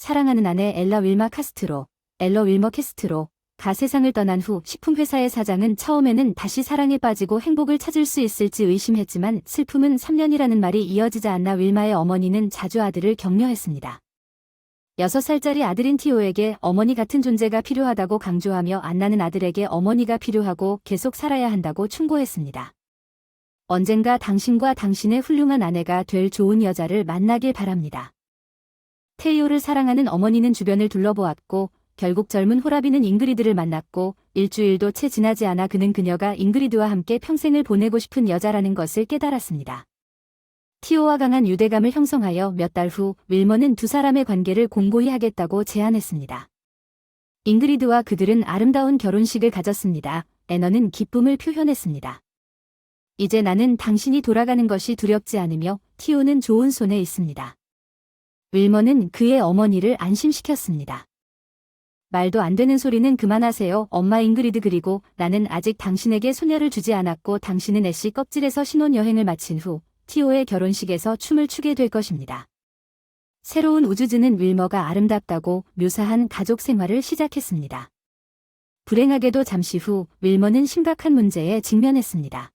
사랑하는 아내 엘라 윌마 카스트로, 엘러 윌머 캐스트로가 세상을 떠난 후 식품회사의 사장은 처음에는 다시 사랑에 빠지고 행복을 찾을 수 있을지 의심했지만 슬픔은 3년이라는 말이 이어지지 않나 윌마의 어머니는 자주 아들을 격려했습니다. 6살짜리 아들인 티오에게 어머니 같은 존재가 필요하다고 강조하며 안나는 아들에게 어머니가 필요하고 계속 살아야 한다고 충고했습니다. 언젠가 당신과 당신의 훌륭한 아내가 될 좋은 여자를 만나길 바랍니다. 테이오를 사랑하는 어머니는 주변을 둘러보았고 결국 젊은 호라비는 잉그리드를 만났고 일주일도 채 지나지 않아 그는 그녀가 잉그리드와 함께 평생을 보내고 싶은 여자라는 것을 깨달았습니다. 티오와 강한 유대감을 형성하여 몇 달 후 윌머는 두 사람의 관계를 공고히 하겠다고 제안했습니다. 잉그리드와 그들은 아름다운 결혼식을 가졌습니다. 애너는 기쁨을 표현했습니다. 이제 나는 당신이 돌아가는 것이 두렵지 않으며 티오는 좋은 손에 있습니다. 윌머는 그의 어머니를 안심시켰습니다. 말도 안 되는 소리는 그만하세요, 엄마 잉그리드. 그리고 나는 아직 당신에게 소녀를 주지 않았고 당신은 애쉬 껍질에서 신혼여행을 마친 후 티오의 결혼식에서 춤을 추게 될 것입니다. 새로운 우주즈는 윌머가 아름답다고 묘사한 가족 생활을 시작했습니다. 불행하게도 잠시 후 윌머는 심각한 문제에 직면했습니다.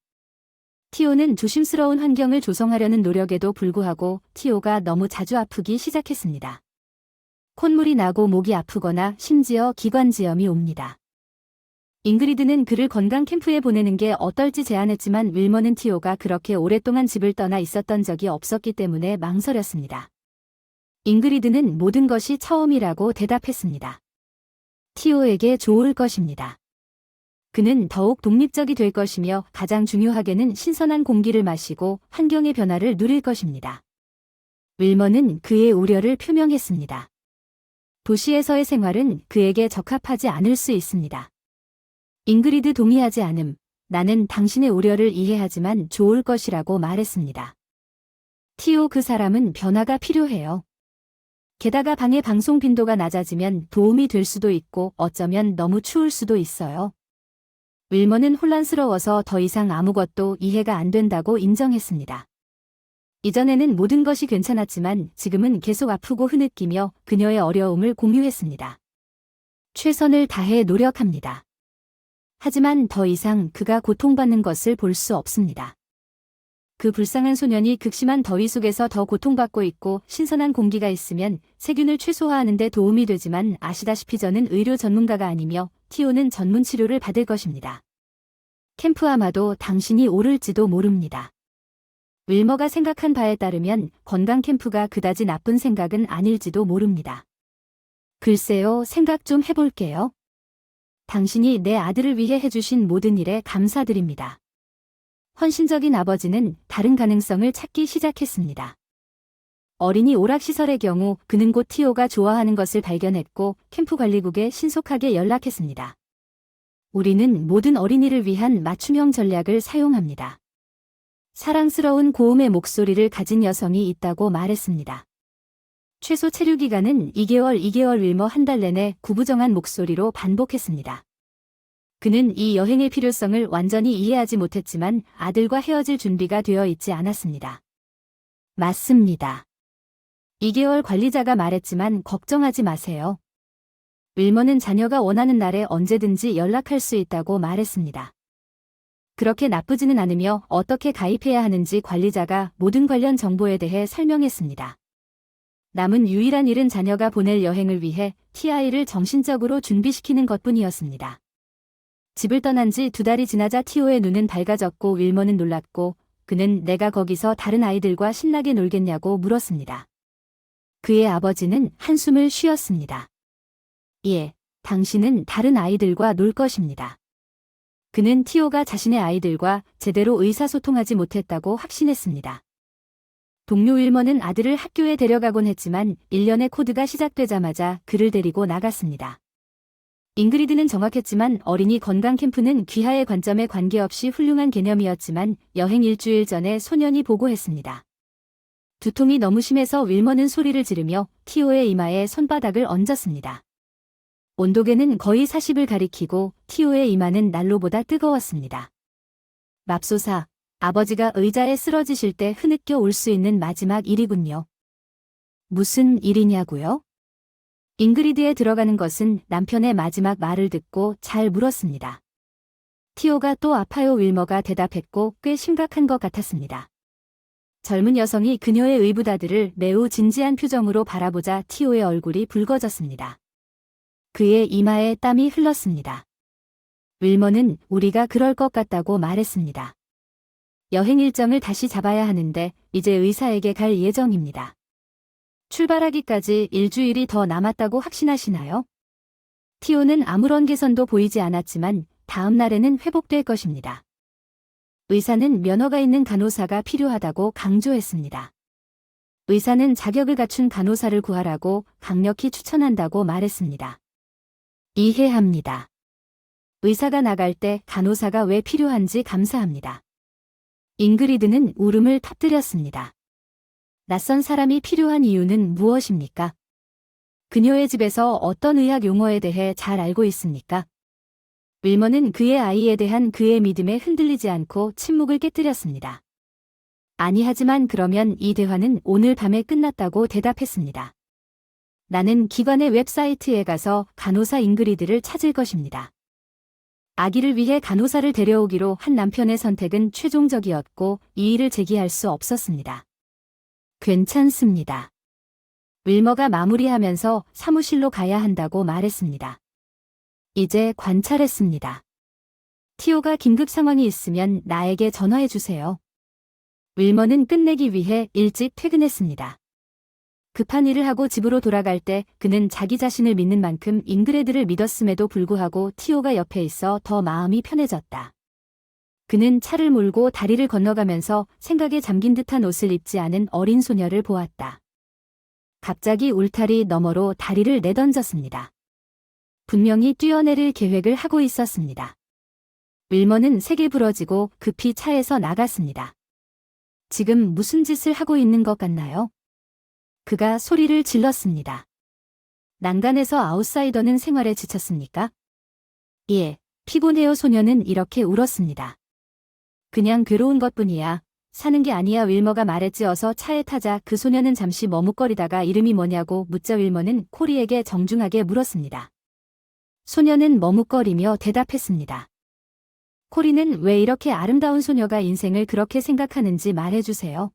티오는 조심스러운 환경을 조성하려는 노력에도 불구하고 티오가 너무 자주 아프기 시작했습니다. 콧물이 나고 목이 아프거나 심지어 기관지염이 옵니다. 잉그리드는 그를 건강 캠프에 보내는 게 어떨지 제안했지만 윌머는 티오가 그렇게 오랫동안 집을 떠나 있었던 적이 없었기 때문에 망설였습니다. 잉그리드는 모든 것이 처음이라고 대답했습니다. 티오에게 좋을 것입니다. 그는 더욱 독립적이 될 것이며 가장 중요하게는 신선한 공기를 마시고 환경의 변화를 누릴 것입니다. 윌머는 그의 우려를 표명했습니다. 도시에서의 생활은 그에게 적합하지 않을 수 있습니다. 잉그리드 동의하지 않음. 나는 당신의 우려를 이해하지만 좋을 것이라고 말했습니다. 티오, 그 사람은 변화가 필요해요. 게다가 방의 방송 빈도가 낮아지면 도움이 될 수도 있고 어쩌면 너무 추울 수도 있어요. 윌머는 혼란스러워서 더 이상 아무것도 이해가 안 된다고 인정했습니다. 이전에는 모든 것이 괜찮았지만 지금은 계속 아프고 흐느끼며 그녀의 어려움을 공유했습니다. 최선을 다해 노력합니다. 하지만 더 이상 그가 고통받는 것을 볼 수 없습니다. 그 불쌍한 소년이 극심한 더위 속에서 더 고통받고 있고 신선한 공기가 있으면 세균을 최소화하는 데 도움이 되지만 아시다시피 저는 의료 전문가가 아니며 티오는 전문 치료를 받을 것입니다. 캠프 아마도 당신이 오를지도 모릅니다. 윌머가 생각한 바에 따르면 건강 캠프가 그다지 나쁜 생각은 아닐지도 모릅니다. 글쎄요, 생각 좀 해볼게요. 당신이 내 아들을 위해 해주신 모든 일에 감사드립니다. 헌신적인 아버지는 다른 가능성을 찾기 시작했습니다. 어린이 오락시설의 경우 그는 곧 티오가 좋아하는 것을 발견했고 캠프 관리국에 신속하게 연락했습니다. 우리는 모든 어린이를 위한 맞춤형 전략을 사용합니다. 사랑스러운 고음의 목소리를 가진 여성이 있다고 말했습니다. 최소 체류 기간은 2개월 윌머 한 달 내내 구부정한 목소리로 반복했습니다. 그는 이 여행의 필요성을 완전히 이해하지 못했지만 아들과 헤어질 준비가 되어 있지 않았습니다. 맞습니다. 2개월 관리자가 말했지만 걱정하지 마세요. 윌머는 자녀가 원하는 날에 언제든지 연락할 수 있다고 말했습니다. 그렇게 나쁘지는 않으며 어떻게 가입해야 하는지 관리자가 모든 관련 정보에 대해 설명했습니다. 남은 유일한 일은 자녀가 보낼 여행을 위해 TI를 정신적으로 준비시키는 것뿐이었습니다. 집을 떠난 지 2달이 지나자 티오의 눈은 밝아졌고 윌머는 놀랐고 그는 내가 거기서 다른 아이들과 신나게 놀겠냐고 물었습니다. 그의 아버지는 한숨을 쉬었습니다. 예, 당신은 다른 아이들과 놀 것입니다. 그는 티오가 자신의 아이들과 제대로 의사소통하지 못했다고 확신했습니다. 동료 윌머는 아들을 학교에 데려가곤 했지만 1년의 코드가 시작되자마자 그를 데리고 나갔습니다. 잉그리드는 정확했지만 어린이 건강 캠프는 귀하의 관점에 관계없이 훌륭한 개념이었지만 여행 일주일 전에 소년이 보고했습니다. 두통이 너무 심해서 윌머는 소리를 지르며 티오의 이마에 손바닥을 얹었습니다. 온도계는 거의 40을 가리키고 티오의 이마는 난로보다 뜨거웠습니다. 맙소사, 아버지가 의자에 쓰러지실 때 흐느껴 올 수 있는 마지막 일이군요. 무슨 일이냐고요? 잉그리드에 들어가는 것은 남편의 마지막 말을 듣고 잘 물었습니다. 티오가 또 아파요 윌머가 대답했고 꽤 심각한 것 같았습니다. 젊은 여성이 그녀의 의붓아들을 매우 진지한 표정으로 바라보자 티오의 얼굴이 붉어졌습니다. 그의 이마에 땀이 흘렀습니다. 윌머는 우리가 그럴 것 같다고 말했습니다. 여행 일정을 다시 잡아야 하는데 이제 의사에게 갈 예정입니다. 출발하기까지 일주일이 더 남았다고 확신하시나요? 티오는 아무런 개선도 보이지 않았지만 다음 날에는 회복될 것입니다. 의사는 면허가 있는 간호사가 필요하다고 강조했습니다. 의사는 자격을 갖춘 간호사를 구하라고 강력히 추천한다고 말했습니다. 이해합니다. 의사가 나갈 때 간호사가 왜 필요한지 감사합니다. 잉그리드는 울음을 터뜨렸습니다. 낯선 사람이 필요한 이유는 무엇입니까? 그녀의 집에서 어떤 의학 용어에 대해 잘 알고 있습니까? 윌머는 그의 아이에 대한 그의 믿음에 흔들리지 않고 침묵을 깨뜨렸습니다. 아니 하지만 그러면 이 대화는 오늘 밤에 끝났다고 대답했습니다. 나는 기관의 웹사이트에 가서 간호사 잉그리드를 찾을 것입니다. 아기를 위해 간호사를 데려오기로 한 남편의 선택은 최종적이었고 이의를 제기할 수 없었습니다. 괜찮습니다. 윌머가 마무리하면서 사무실로 가야 한다고 말했습니다. 이제 관찰했습니다. 티오가 긴급 상황이 있으면 나에게 전화해 주세요. 윌머는 끝내기 위해 일찍 퇴근했습니다. 급한 일을 하고 집으로 돌아갈 때 그는 자기 자신을 믿는 만큼 잉그레드를 믿었음에도 불구하고 티오가 옆에 있어 더 마음이 편해졌다. 그는 차를 몰고 다리를 건너가면서 생각에 잠긴 듯한 옷을 입지 않은 어린 소녀를 보았다. 갑자기 울타리 너머로 다리를 내던졌습니다. 분명히 뛰어내릴 계획을 하고 있었습니다. 윌머는 색이 부러지고 급히 차에서 나갔습니다. 지금 무슨 짓을 하고 있는 것 같나요? 그가 소리를 질렀습니다. 난간에서 아웃사이더는 생활에 지쳤습니까? 예, 피곤해요. 소녀는 이렇게 울었습니다. 그냥 괴로운 것뿐이야. 사는 게 아니야. 윌머가 말했지. 어서 차에 타자. 그 소녀는 잠시 머뭇거리다가 이름이 뭐냐고 묻자 윌머는 코리에게 정중하게 물었습니다. 소녀는 머뭇거리며 대답했습니다. 코리는 왜 이렇게 아름다운 소녀가 인생을 그렇게 생각하는지 말해주세요.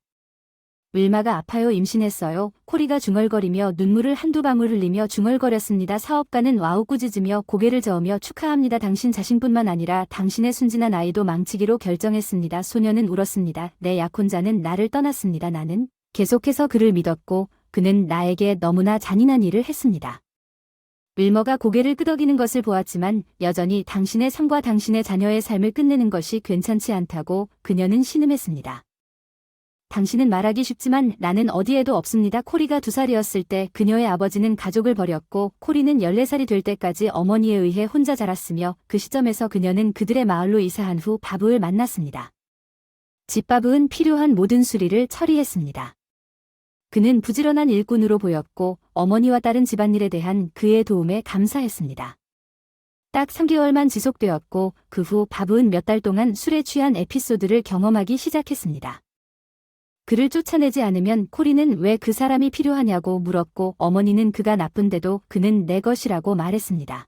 윌마가 아파요. 임신했어요. 코리가 중얼거리며 눈물을 한두 방울 흘리며 중얼거렸습니다. 사업가는 와우 꾸짖으며 고개를 저으며 축하합니다. 당신 자신뿐만 아니라 당신의 순진한 아이도 망치기로 결정했습니다. 소녀는 울었습니다. 내 약혼자는 나를 떠났습니다. 나는 계속해서 그를 믿었고 그는 나에게 너무나 잔인한 일을 했습니다. 윌머가 고개를 끄덕이는 것을 보았지만 여전히 당신의 삶과 당신의 자녀의 삶을 끝내는 것이 괜찮지 않다고 그녀는 신음했습니다. 당신은 말하기 쉽지만 나는 어디에도 없습니다. 코리가 2살이었을 때 그녀의 아버지는 가족을 버렸고 코리는 14살이 될 때까지 어머니에 의해 혼자 자랐으며 그 시점에서 그녀는 그들의 마을로 이사한 후 바브을 만났습니다. 집바브은 필요한 모든 수리를 처리했습니다. 그는 부지런한 일꾼으로 보였고 어머니와 다른 집안일에 대한 그의 도움에 감사했습니다. 딱 3개월만 지속되었고 그 후 바브은 몇 달 동안 술에 취한 에피소드를 경험하기 시작했습니다. 그를 쫓아내지 않으면 코리는 왜 그 사람이 필요하냐고 물었고 어머니는 그가 나쁜데도 그는 내 것이라고 말했습니다.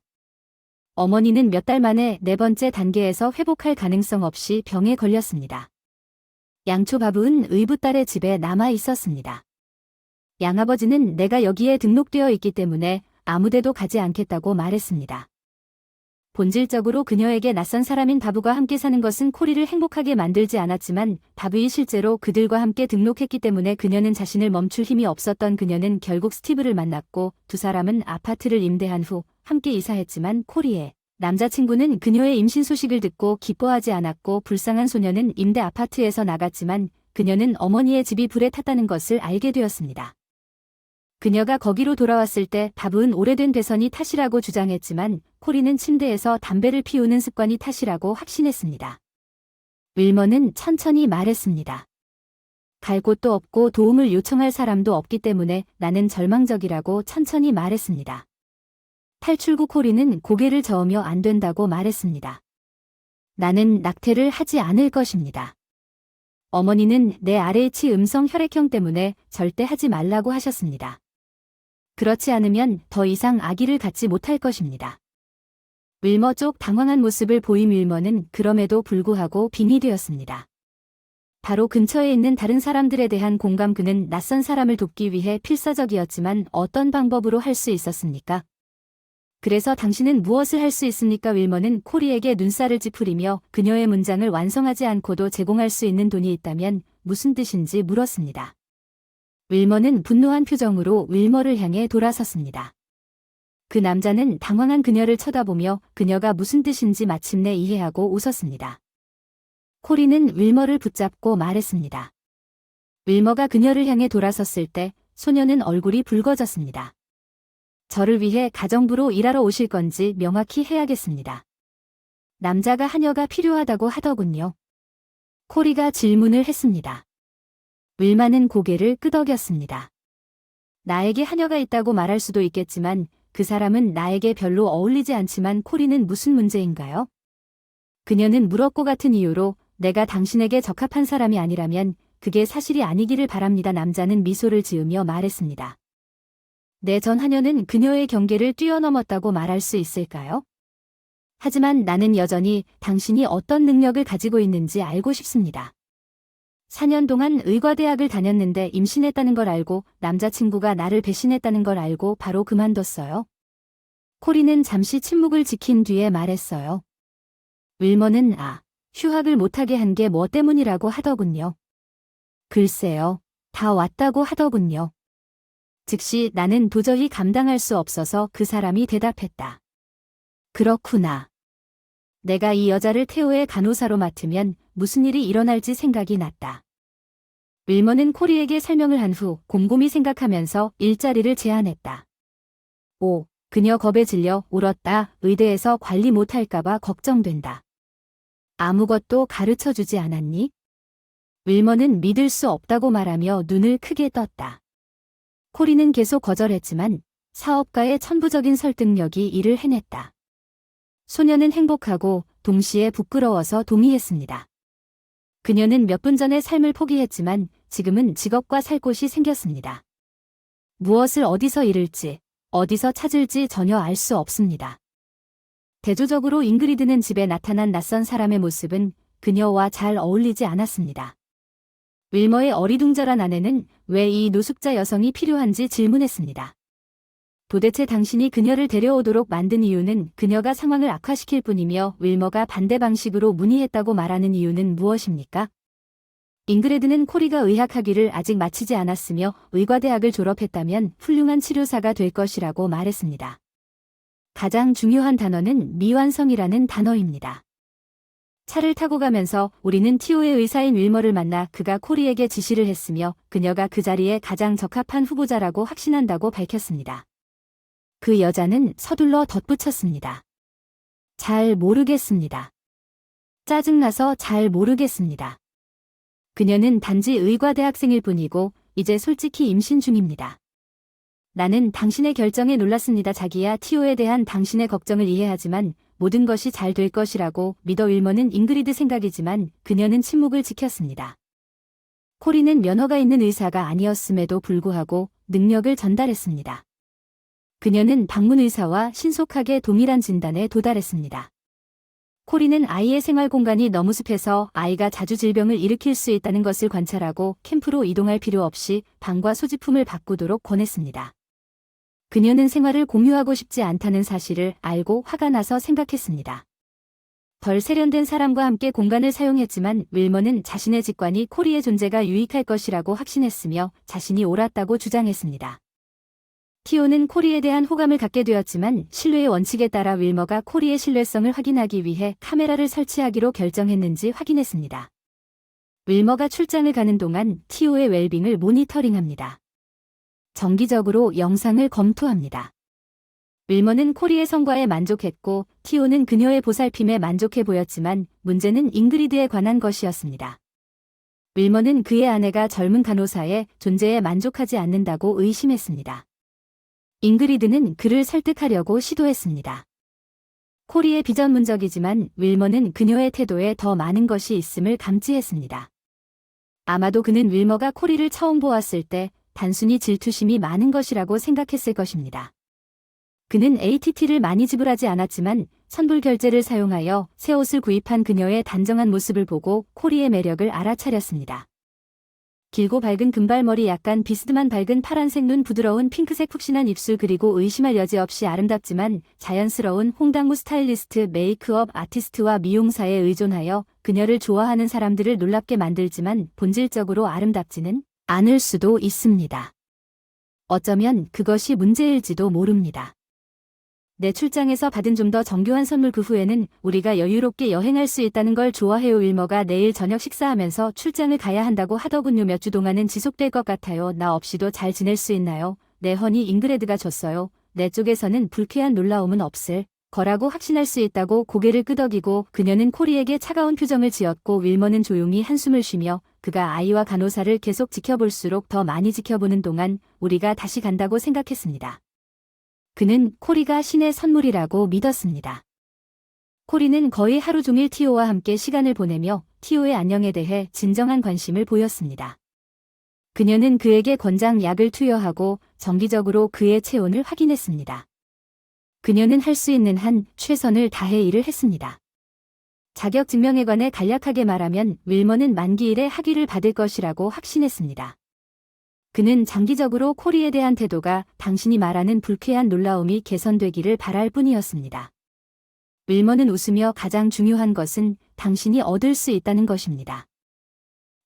어머니는 몇 달 만에 4번째 단계에서 회복할 가능성 없이 병에 걸렸습니다. 양초 바브은 의붓딸의 집에 남아 있었습니다. 양아버지는 내가 여기에 등록되어 있기 때문에 아무데도 가지 않겠다고 말했습니다. 본질적으로 그녀에게 낯선 사람인 바브가 함께 사는 것은 코리를 행복하게 만들지 않았지만 바브이 실제로 그들과 함께 등록했기 때문에 그녀는 자신을 멈출 힘이 없었던 그녀는 결국 스티브를 만났고 두 사람은 아파트를 임대한 후 함께 이사했지만 코리의 남자친구는 그녀의 임신 소식을 듣고 기뻐하지 않았고 불쌍한 소녀는 임대 아파트에서 나갔지만 그녀는 어머니의 집이 불에 탔다는 것을 알게 되었습니다. 그녀가 거기로 돌아왔을 때 바브은 오래된 배선이 탓이라고 주장했지만 코리는 침대에서 담배를 피우는 습관이 탓이라고 확신했습니다. 윌머는 천천히 말했습니다. 갈 곳도 없고 도움을 요청할 사람도 없기 때문에 나는 절망적이라고 천천히 말했습니다. 탈출구 코리는 고개를 저으며 안 된다고 말했습니다. 나는 낙태를 하지 않을 것입니다. 어머니는 내 RH 음성 혈액형 때문에 절대 하지 말라고 하셨습니다. 그렇지 않으면 더 이상 아기를 갖지 못할 것입니다. 윌머 쪽 당황한 모습을 보인 윌머는 그럼에도 불구하고 빙이 되었습니다. 바로 근처에 있는 다른 사람들에 대한 공감. 그는 낯선 사람을 돕기 위해 필사적이었지만 어떤 방법으로 할 수 있었습니까? 그래서 당신은 무엇을 할 수 있습니까? 윌머는 코리에게 눈살을 찌푸리며 그녀의 문장을 완성하지 않고도 제공할 수 있는 돈이 있다면 무슨 뜻인지 물었습니다. 윌머는 분노한 표정으로 윌머를 향해 돌아섰습니다. 그 남자는 당황한 그녀를 쳐다보며 그녀가 무슨 뜻인지 마침내 이해하고 웃었습니다. 코리는 윌머를 붙잡고 말했습니다. 윌머가 그녀를 향해 돌아섰을 때 소녀는 얼굴이 붉어졌습니다. 저를 위해 가정부로 일하러 오실 건지 명확히 해야겠습니다. 남자가 하녀가 필요하다고 하더군요. 코리가 질문을 했습니다. 윌마는 고개를 끄덕였습니다. 나에게 하녀가 있다고 말할 수도 있겠지만 그 사람은 나에게 별로 어울리지 않지만 코리는 무슨 문제인가요? 그녀는 물었고 같은 이유로 내가 당신에게 적합한 사람이 아니라면 그게 사실이 아니기를 바랍니다. 남자는 미소를 지으며 말했습니다. 내 전 하녀는 그녀의 경계를 뛰어넘었다고 말할 수 있을까요? 하지만 나는 여전히 당신이 어떤 능력을 가지고 있는지 알고 싶습니다. 4년 동안 의과대학을 다녔는데 임신했다는 걸 알고 남자친구가 나를 배신했다는 걸 알고 바로 그만뒀어요. 코리는 잠시 침묵을 지킨 뒤에 말했어요. 윌머는 휴학을 못하게 한 게 뭐 때문이라고 하더군요. 글쎄요, 다 왔다고 하더군요. 즉시 나는 도저히 감당할 수 없어서 그 사람이 대답했다. 그렇구나. 내가 이 여자를 태호의 간호사로 맡으면 무슨 일이 일어날지 생각이 났다. 윌머는 코리에게 설명을 한 후 곰곰이 생각하면서 일자리를 제안했다. 그녀 겁에 질려 울었다. 의대에서 관리 못할까봐 걱정된다. 아무것도 가르쳐주지 않았니? 윌머는 믿을 수 없다고 말하며 눈을 크게 떴다. 코리는 계속 거절했지만 사업가의 천부적인 설득력이 이를 해냈다. 소녀는 행복하고 동시에 부끄러워서 동의했습니다. 그녀는 몇 분 전에 삶을 포기했지만 지금은 직업과 살 곳이 생겼습니다. 무엇을 어디서 잃을지, 어디서 찾을지 전혀 알 수 없습니다. 대조적으로 잉그리드는 집에 나타난 낯선 사람의 모습은 그녀와 잘 어울리지 않았습니다. 윌머의 어리둥절한 아내는 왜 이 노숙자 여성이 필요한지 질문했습니다. 도대체 당신이 그녀를 데려오도록 만든 이유는 그녀가 상황을 악화시킬 뿐이며 윌머가 반대 방식으로 문의했다고 말하는 이유는 무엇입니까? 잉그레드는 코리가 의학학위를 아직 마치지 않았으며 의과대학을 졸업했다면 훌륭한 치료사가 될 것이라고 말했습니다. 가장 중요한 단어는 미완성이라는 단어입니다. 차를 타고 가면서 우리는 티오의 의사인 윌머를 만나 그가 코리에게 지시를 했으며 그녀가 그 자리에 가장 적합한 후보자라고 확신한다고 밝혔습니다. 그 여자는 서둘러 덧붙였습니다. 잘 모르겠습니다. 짜증나서 잘 모르겠습니다. 그녀는 단지 의과대학생일 뿐이고 이제 솔직히 임신 중입니다. 나는 당신의 결정에 놀랐습니다. 자기야 티오에 대한 당신의 걱정을 이해하지만 모든 것이 잘 될 것이라고 믿어. 윌머는 잉그리드 생각이지만 그녀는 침묵을 지켰습니다. 코리는 면허가 있는 의사가 아니었음에도 불구하고 능력을 전달했습니다. 그녀는 방문 의사와 신속하게 동일한 진단에 도달했습니다. 코리는 아이의 생활 공간이 너무 습해서 아이가 자주 질병을 일으킬 수 있다는 것을 관찰하고 캠프로 이동할 필요 없이 방과 소지품을 바꾸도록 권했습니다. 그녀는 생활을 공유하고 싶지 않다는 사실을 알고 화가 나서 생각했습니다. 덜 세련된 사람과 함께 공간을 사용했지만 윌머는 자신의 직관이 코리의 존재가 유익할 것이라고 확신했으며 자신이 옳았다고 주장했습니다. 티오는 코리에 대한 호감을 갖게 되었지만 신뢰의 원칙에 따라 윌머가 코리의 신뢰성을 확인하기 위해 카메라를 설치하기로 결정했는지 확인했습니다. 윌머가 출장을 가는 동안 티오의 웰빙을 모니터링합니다. 정기적으로 영상을 검토합니다. 윌머는 코리의 성과에 만족했고 티오는 그녀의 보살핌에 만족해 보였지만 문제는 잉그리드에 관한 것이었습니다. 윌머는 그의 아내가 젊은 간호사의 존재에 만족하지 않는다고 의심했습니다. 잉그리드는 그를 설득하려고 시도했습니다. 코리의 비전문적이지만 윌머는 그녀의 태도에 더 많은 것이 있음을 감지했습니다. 아마도 그는 윌머가 코리를 처음 보았을 때 단순히 질투심이 많은 것이라고 생각했을 것입니다. 그는 ATT를 많이 지불하지 않았지만 선불 결제를 사용하여 새 옷을 구입한 그녀의 단정한 모습을 보고 코리의 매력을 알아차렸습니다. 길고 밝은 금발머리, 약간 비스듬한 밝은 파란색 눈, 부드러운 핑크색 푹신한 입술, 그리고 의심할 여지 없이 아름답지만 자연스러운 홍당무 스타일리스트, 메이크업 아티스트와 미용사에 의존하여 그녀를 좋아하는 사람들을 놀랍게 만들지만 본질적으로 아름답지는 않을 수도 있습니다. 어쩌면 그것이 문제일지도 모릅니다. 내 출장에서 받은 좀 더 정교한 선물, 그 후에는 우리가 여유롭게 여행할 수 있다는 걸 좋아해요. 윌머가 내일 저녁 식사하면서 출장을 가야 한다고 하더군요. 몇 주 동안은 지속될 것 같아요. 나 없이도 잘 지낼 수 있나요? 네, 허니 잉그레드가 줬어요. 내 쪽에서는 불쾌한 놀라움은 없을 거라고 확신할 수 있다고 고개를 끄덕이고 그녀는 코리에게 차가운 표정을 지었고 윌머는 조용히 한숨을 쉬며 그가 아이와 간호사를 계속 지켜볼수록 더 많이 지켜보는 동안 우리가 다시 간다고 생각했습니다. 그는 코리가 신의 선물이라고 믿었습니다. 코리는 거의 하루 종일 티오와 함께 시간을 보내며 티오의 안녕에 대해 진정한 관심을 보였습니다. 그녀는 그에게 권장 약을 투여하고 정기적으로 그의 체온을 확인했습니다. 그녀는 할 수 있는 한 최선을 다해 일을 했습니다. 자격 증명에 관해 간략하게 말하면 윌머는 만기 일에 학위를 받을 것이라고 확신했습니다. 그는 장기적으로 코리에 대한 태도가 당신이 말하는 불쾌한 놀라움이 개선되기를 바랄 뿐이었습니다. 윌머는 웃으며 가장 중요한 것은 당신이 얻을 수 있다는 것입니다.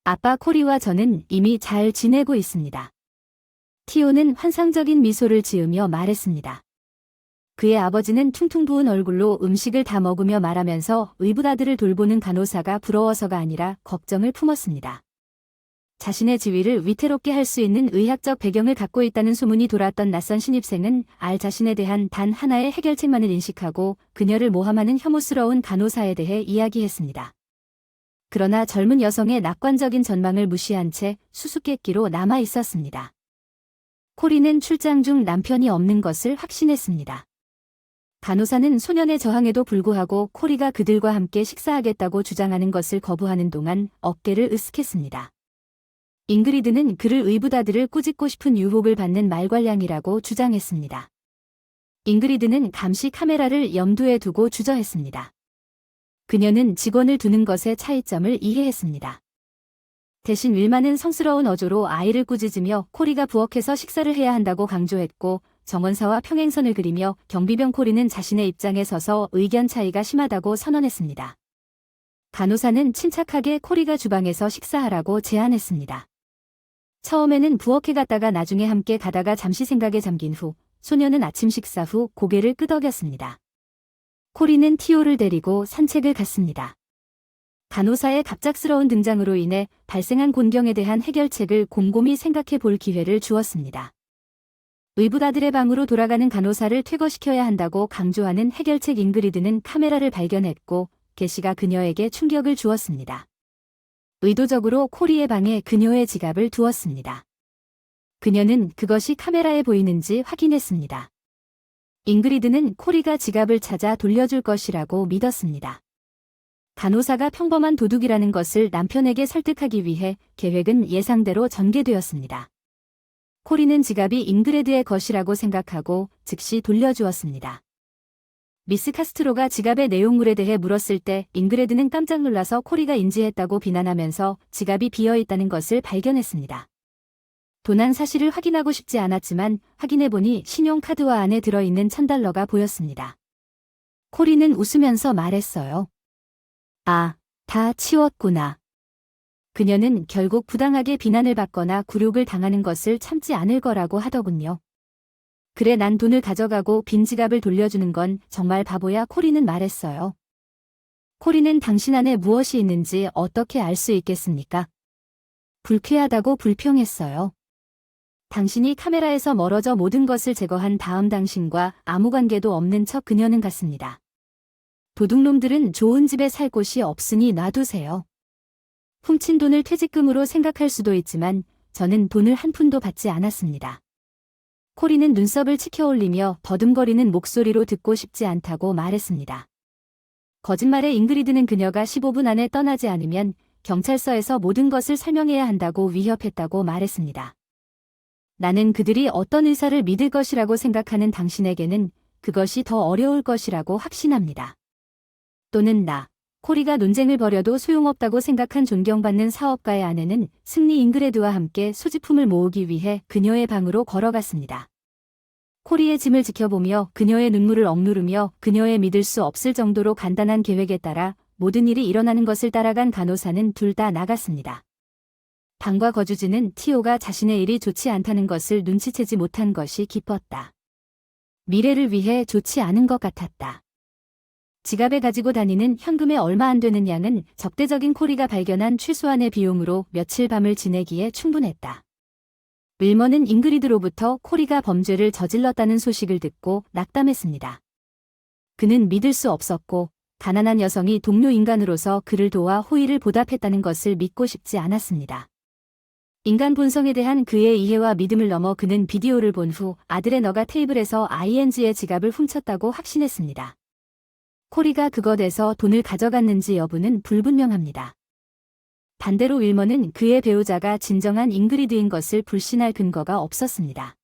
아빠 코리와 저는 이미 잘 지내고 있습니다. 티오는 환상적인 미소를 지으며 말했습니다. 그의 아버지는 퉁퉁 부은 얼굴로 음식을 다 먹으며 말하면서 의붓아들을 돌보는 간호사가 부러워서가 아니라 걱정을 품었습니다. 자신의 지위를 위태롭게 할 수 있는 의학적 배경을 갖고 있다는 소문이 돌았던 낯선 신입생은 알 자신에 대한 단 하나의 해결책만을 인식하고 그녀를 모함하는 혐오스러운 간호사에 대해 이야기했습니다. 그러나 젊은 여성의 낙관적인 전망을 무시한 채 수수께끼로 남아 있었습니다. 코리는 출장 중 남편이 없는 것을 확신했습니다. 간호사는 소년의 저항에도 불구하고 코리가 그들과 함께 식사하겠다고 주장하는 것을 거부하는 동안 어깨를 으쓱했습니다. 잉그리드는 그를 의붓아들을 꾸짖고 싶은 유혹을 받는 말괄량이라고 주장했습니다. 잉그리드는 감시 카메라를 염두에 두고 주저했습니다. 그녀는 직원을 두는 것의 차이점을 이해했습니다. 대신 윌마는 성스러운 어조로 아이를 꾸짖으며 코리가 부엌에서 식사를 해야 한다고 강조했고 정원사와 평행선을 그리며 경비병 코리는 자신의 입장에 서서 의견 차이가 심하다고 선언했습니다. 간호사는 침착하게 코리가 주방에서 식사하라고 제안했습니다. 처음에는 부엌에 갔다가 나중에 함께 가다가 잠시 생각에 잠긴 후 소녀는 아침 식사 후 고개를 끄덕였습니다. 코리는 티오를 데리고 산책을 갔습니다. 간호사의 갑작스러운 등장으로 인해 발생한 곤경에 대한 해결책을 곰곰이 생각해 볼 기회를 주었습니다. 의붓아들의 방으로 돌아가는 간호사를 퇴거시켜야 한다고 강조하는 해결책. 잉그리드는 카메라를 발견했고 게시가 그녀에게 충격을 주었습니다. 의도적으로 코리의 방에 그녀의 지갑을 두었습니다. 그녀는 그것이 카메라에 보이는지 확인했습니다. 잉그리드는 코리가 지갑을 찾아 돌려줄 것이라고 믿었습니다. 간호사가 평범한 도둑이라는 것을 남편에게 설득하기 위해 계획은 예상대로 전개되었습니다. 코리는 지갑이 잉그레드의 것이라고 생각하고 즉시 돌려주었습니다. 미스 카스트로가 지갑의 내용물에 대해 물었을 때 잉그레드는 깜짝 놀라서 코리가 인지했다고 비난하면서 지갑이 비어있다는 것을 발견했습니다. 도난 사실을 확인하고 싶지 않았지만 확인해보니 신용카드와 안에 들어있는 $1000가 보였습니다. 코리는 웃으면서 말했어요. 아, 다 치웠구나. 그녀는 결국 부당하게 비난을 받거나 굴욕을 당하는 것을 참지 않을 거라고 하더군요. 그래, 난 돈을 가져가고 빈 지갑을 돌려주는 건 정말 바보야, 코리는 말했어요. 코리는 당신 안에 무엇이 있는지 어떻게 알 수 있겠습니까? 불쾌하다고 불평했어요. 당신이 카메라에서 멀어져 모든 것을 제거한 다음 당신과 아무 관계도 없는 척 그녀는 갔습니다. 도둑놈들은 좋은 집에 살 곳이 없으니 놔두세요. 훔친 돈을 퇴직금으로 생각할 수도 있지만 저는 돈을 한 푼도 받지 않았습니다. 코리는 눈썹을 치켜올리며 더듬거리는 목소리로 듣고 싶지 않다고 말했습니다. 거짓말에 잉그리드는 그녀가 15분 안에 떠나지 않으면 경찰서에서 모든 것을 설명해야 한다고 위협했다고 말했습니다. 나는 그들이 어떤 의사를 믿을 것이라고 생각하는 당신에게는 그것이 더 어려울 것이라고 확신합니다. 또는 코리가 논쟁을 벌여도 소용없다고 생각한 존경받는 사업가의 아내는 승리 잉그레드와 함께 소지품을 모으기 위해 그녀의 방으로 걸어갔습니다. 코리의 짐을 지켜보며 그녀의 눈물을 억누르며 그녀의 믿을 수 없을 정도로 간단한 계획에 따라 모든 일이 일어나는 것을 따라간 간호사는 둘 다 나갔습니다. 방과 거주지는 티오가 자신의 일이 좋지 않다는 것을 눈치채지 못한 것이 기뻤다. 미래를 위해 좋지 않은 것 같았다. 지갑에 가지고 다니는 현금에 얼마 안 되는 양은 적대적인 코리가 발견한 최소한의 비용으로 며칠 밤을 지내기에 충분했다. 윌머는 잉그리드로부터 코리가 범죄를 저질렀다는 소식을 듣고 낙담했습니다. 그는 믿을 수 없었고 가난한 여성이 동료 인간으로서 그를 도와 호의를 보답했다는 것을 믿고 싶지 않았습니다. 인간 본성에 대한 그의 이해와 믿음을 넘어 그는 비디오를 본 후 아들의 너가 테이블에서 ING의 지갑을 훔쳤다고 확신했습니다. 코리가 그것에서 돈을 가져갔는지 여부는 불분명합니다. 반대로 윌머는 그의 배우자가 진정한 잉그리드인 것을 불신할 근거가 없었습니다.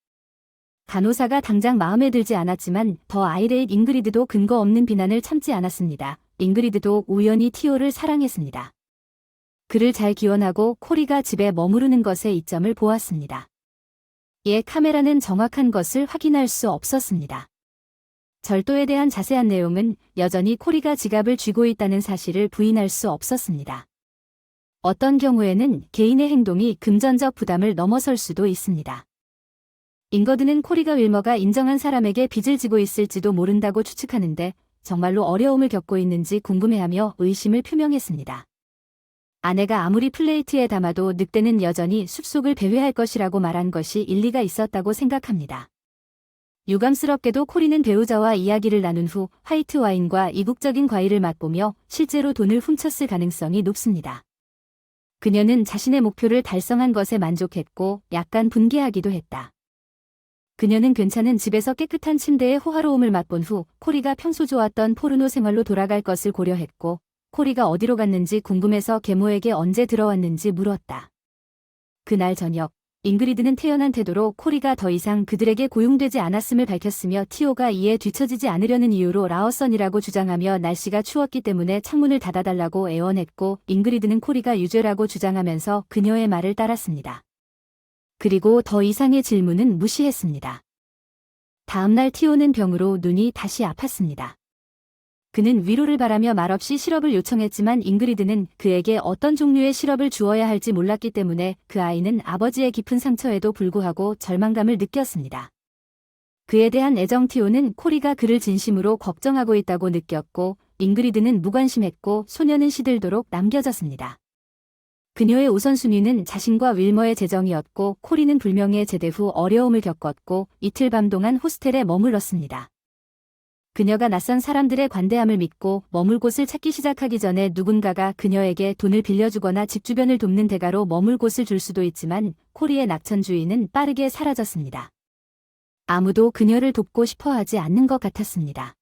간호사가 당장 마음에 들지 않았지만 더 아이레이트 잉그리드도 근거 없는 비난을 참지 않았습니다. 잉그리드도 우연히 티오를 사랑했습니다. 그를 잘 기원하고 코리가 집에 머무르는 것에 이점을 보았습니다. 이에 카메라는 정확한 것을 확인할 수 없었습니다. 절도에 대한 자세한 내용은 여전히 코리가 지갑을 쥐고 있다는 사실을 부인할 수 없었습니다. 어떤 경우에는 개인의 행동이 금전적 부담을 넘어설 수도 있습니다. 잉거드는 코리가 윌머가 인정한 사람에게 빚을 지고 있을지도 모른다고 추측하는데 정말로 어려움을 겪고 있는지 궁금해하며 의심을 표명했습니다. 아내가 아무리 플레이트에 담아도 늑대는 여전히 숲속을 배회할 것이라고 말한 것이 일리가 있었다고 생각합니다. 유감스럽게도 코리는 배우자와 이야기를 나눈 후 화이트 와인과 이국적인 과일을 맛보며 실제로 돈을 훔쳤을 가능성이 높습니다. 그녀는 자신의 목표를 달성한 것에 만족했고 약간 분개하기도 했다. 그녀는 괜찮은 집에서 깨끗한 침대의 호화로움을 맛본 후 코리가 평소 좋았던 포르노 생활로 돌아갈 것을 고려했고 코리가 어디로 갔는지 궁금해서 계모에게 언제 들어왔는지 물었다. 그날 저녁 잉그리드는 태연한 태도로 코리가 더 이상 그들에게 고용되지 않았음을 밝혔으며 티오가 이에 뒤처지지 않으려는 이유로 라어선이라고 주장하며 날씨가 추웠기 때문에 창문을 닫아달라고 애원했고 잉그리드는 코리가 유죄라고 주장하면서 그녀의 말을 따랐습니다. 그리고 더 이상의 질문은 무시했습니다. 다음날 티오는 병으로 눈이 다시 아팠습니다. 그는 위로를 바라며 말없이 시럽을 요청했지만 잉그리드는 그에게 어떤 종류의 시럽을 주어야 할지 몰랐기 때문에 그 아이는 아버지의 깊은 상처에도 불구하고 절망감을 느꼈습니다. 그에 대한 애정 티오는 코리가 그를 진심으로 걱정하고 있다고 느꼈고 잉그리드는 무관심했고 소녀는 시들도록 남겨졌습니다. 그녀의 우선순위는 자신과 윌머의 재정이었고 코리는 불명예 제대 후 어려움을 겪었고 이틀 밤 동안 호스텔에 머물렀습니다. 그녀가 낯선 사람들의 관대함을 믿고 머물 곳을 찾기 시작하기 전에 누군가가 그녀에게 돈을 빌려주거나 집 주변을 돕는 대가로 머물 곳을 줄 수도 있지만 코리의 낙천주의는 빠르게 사라졌습니다. 아무도 그녀를 돕고 싶어 하지 않는 것 같았습니다.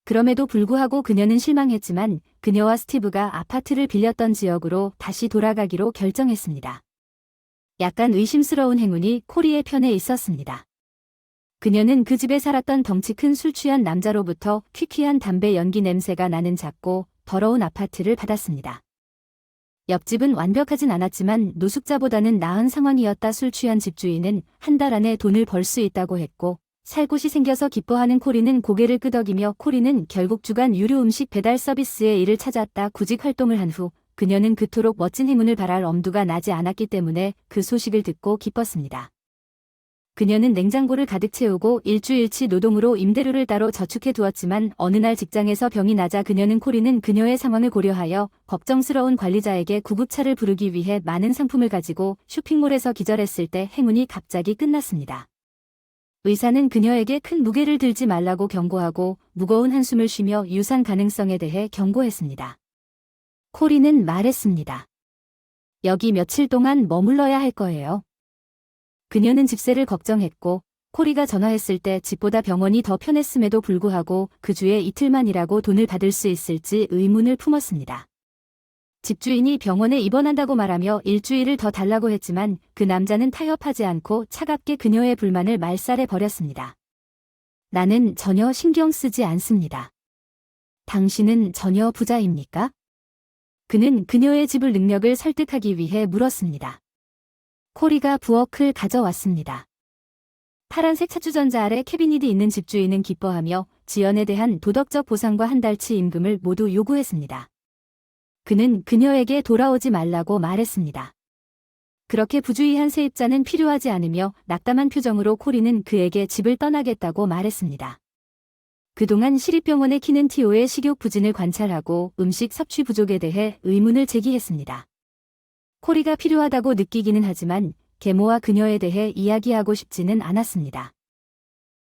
그럼에도 불구하고 그녀는 실망했지만 그녀와 스티브가 아파트를 빌렸던 지역으로 다시 돌아가기로 결정했습니다. 약간 의심스러운 행운이 코리의 편에 있었습니다. 그녀는 그 집에 살았던 덩치 큰 술 취한 남자로부터 퀴퀴한 담배 연기 냄새가 나는 작고 더러운 아파트를 받았습니다. 옆집은 완벽하진 않았지만 노숙자보다는 나은 상황이었다. 술 취한 집주인은 한 달 안에 돈을 벌 수 있다고 했고 살 곳이 생겨서 기뻐하는 코리는 고개를 끄덕이며 코리는 결국 주간 유료 음식 배달 서비스의 일을 찾았다. 구직 활동을 한 후 그녀는 그토록 멋진 행운을 바랄 엄두가 나지 않았기 때문에 그 소식을 듣고 기뻤습니다. 그녀는 냉장고를 가득 채우고 일주일치 노동으로 임대료를 따로 저축해 두었지만 어느 날 직장에서 병이 나자 코리는 그녀의 상황을 고려하여 걱정스러운 관리자에게 구급차를 부르기 위해 많은 상품을 가지고 쇼핑몰에서 기절했을 때 행운이 갑자기 끝났습니다. 의사는 그녀에게 큰 무게를 들지 말라고 경고하고 무거운 한숨을 쉬며 유산 가능성에 대해 경고했습니다. 코리는 말했습니다. 여기 며칠 동안 머물러야 할 거예요. 그녀는 집세를 걱정했고 코리가 전화했을 때 집보다 병원이 더 편했음에도 불구하고 그 주에 이틀만이라고 돈을 받을 수 있을지 의문을 품었습니다. 집주인이 병원에 입원한다고 말하며 일주일을 더 달라고 했지만 그 남자는 타협하지 않고 차갑게 그녀의 불만을 말살해 버렸습니다. 나는 전혀 신경 쓰지 않습니다. 당신은 전혀 부자입니까? 그는 그녀의 지불 능력을 설득하기 위해 물었습니다. 코리가 부엌을 가져왔습니다. 파란색 차주전자 아래 캐비닛이 있는 집주인은 기뻐하며 지연에 대한 도덕적 보상과 한 달치 임금을 모두 요구했습니다. 그는 그녀에게 돌아오지 말라고 말했습니다. 그렇게 부주의한 세입자는 필요하지 않으며 낙담한 표정으로 코리는 그에게 집을 떠나겠다고 말했습니다. 그동안 시립병원에 키는 티오의 식욕 부진을 관찰하고 음식 섭취 부족에 대해 의문을 제기했습니다. 코리가 필요하다고 느끼기는 하지만 계모와 그녀에 대해 이야기하고 싶지는 않았습니다.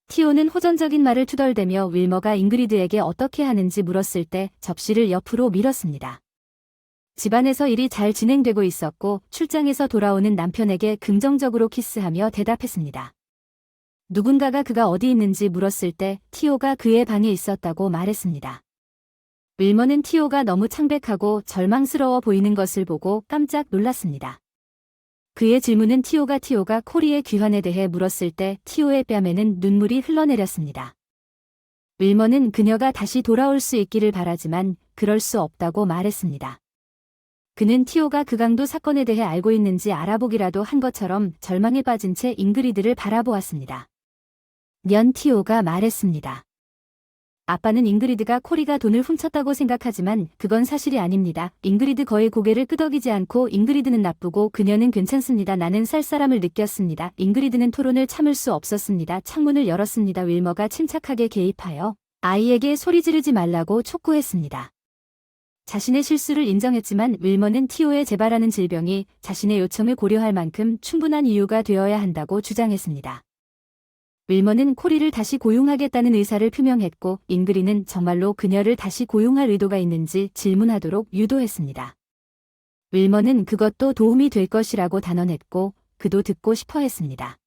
티오는 호전적인 말을 투덜대며 윌머가 잉그리드에게 어떻게 하는지 물었을 때 접시를 옆으로 밀었습니다. 집안에서 일이 잘 진행되고 있었고 출장에서 돌아오는 남편에게 긍정적으로 키스하며 대답했습니다. 누군가가 그가 어디 있는지 물었을 때 티오가 그의 방에 있었다고 말했습니다. 윌머는 티오가 너무 창백하고 절망스러워 보이는 것을 보고 깜짝 놀랐습니다. 그의 질문은 티오가 코리의 귀환에 대해 물었을 때 티오의 뺨에는 눈물이 흘러내렸습니다. 윌머는 그녀가 다시 돌아올 수 있기를 바라지만 그럴 수 없다고 말했습니다. 그는 티오가 그 강도 사건에 대해 알고 있는지 알아보기라도 한 것처럼 절망에 빠진 채 잉그리드를 바라보았습니다. 티오가 말했습니다. 아빠는 잉그리드가 코리가 돈을 훔쳤다고 생각하지만 그건 사실이 아닙니다. 잉그리드 거의 고개를 끄덕이지 않고 잉그리드는 나쁘고 그녀는 괜찮습니다. 나는 쌀쌀함을 느꼈습니다. 잉그리드는 토론을 참을 수 없었습니다. 창문을 열었습니다. 윌머가 침착하게 개입하여 아이에게 소리 지르지 말라고 촉구했습니다. 자신의 실수를 인정했지만 윌머는 티오의 재발하는 질병이 자신의 요청을 고려할 만큼 충분한 이유가 되어야 한다고 주장했습니다. 윌머는 코리를 다시 고용하겠다는 의사를 표명했고 잉그리는 정말로 그녀를 다시 고용할 의도가 있는지 질문하도록 유도했습니다. 윌머는 그것도 도움이 될 것이라고 단언했고 그도 듣고 싶어 했습니다.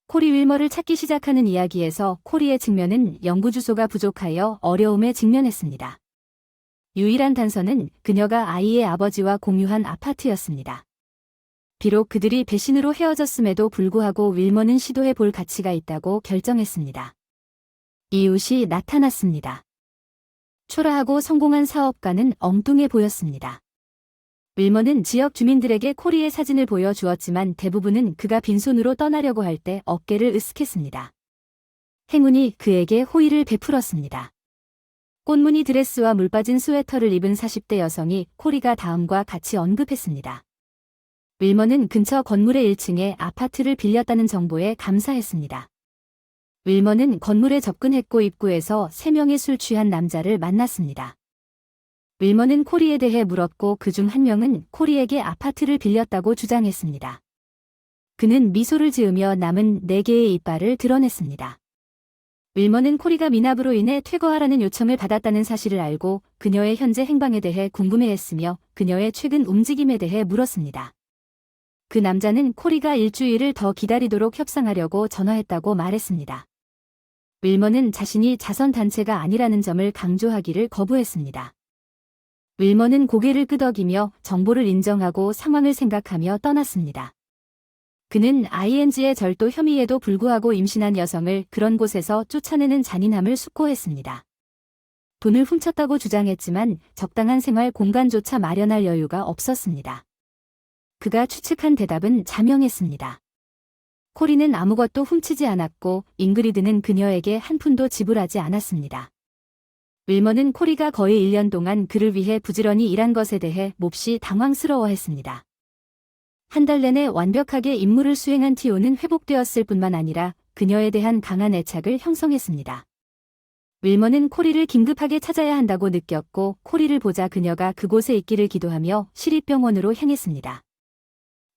코리 윌머를 찾기 시작하는 이야기에서 코리의 측면은 연구 주소가 부족하여 어려움에 직면했습니다. 유일한 단서는 그녀가 아이의 아버지와 공유한 아파트였습니다. 비록 그들이 배신으로 헤어졌음에도 불구하고 윌머는 시도해 볼 가치가 있다고 결정했습니다. 이웃이 나타났습니다. 초라하고 성공한 사업가는 엉뚱해 보였습니다. 윌머는 지역 주민들에게 코리의 사진을 보여주었지만 대부분은 그가 빈손으로 떠나려고 할 때 어깨를 으쓱했습니다. 행운이 그에게 호의를 베풀었습니다. 꽃무늬 드레스와 물 빠진 스웨터를 입은 40대 여성이 코리가 다음과 같이 언급했습니다. 윌머는 근처 건물의 1층에 아파트를 빌렸다는 정보에 감사했습니다. 윌머는 건물에 접근했고 입구에서 3명의 술 취한 남자를 만났습니다. 윌머는 코리에 대해 물었고 그중 한 명은 코리에게 아파트를 빌렸다고 주장했습니다. 그는 미소를 지으며 남은 4개의 이빨을 드러냈습니다. 윌머는 코리가 미납으로 인해 퇴거하라는 요청을 받았다는 사실을 알고 그녀의 현재 행방에 대해 궁금해했으며 그녀의 최근 움직임에 대해 물었습니다. 그 남자는 코리가 일주일을 더 기다리도록 협상하려고 전화했다고 말했습니다. 윌머는 자신이 자선단체가 아니라는 점을 강조하기를 거부했습니다. 윌머는 고개를 끄덕이며 정보를 인정하고 상황을 생각하며 떠났습니다. 그는 ING의 절도 혐의에도 불구하고 임신한 여성을 그런 곳에서 쫓아내는 잔인함을 숙고했습니다. 돈을 훔쳤다고 주장했지만 적당한 생활 공간조차 마련할 여유가 없었습니다. 그가 추측한 대답은 자명했습니다. 코리는 아무것도 훔치지 않았고 잉그리드는 그녀에게 한 푼도 지불하지 않았습니다. 윌머는 코리가 거의 1년 동안 그를 위해 부지런히 일한 것에 대해 몹시 당황스러워했습니다. 한 달 내내 완벽하게 임무를 수행한 티오는 회복되었을 뿐만 아니라 그녀에 대한 강한 애착을 형성했습니다. 윌머는 코리를 긴급하게 찾아야 한다고 느꼈고 코리를 보자 그녀가 그곳에 있기를 기도하며 시립병원으로 향했습니다.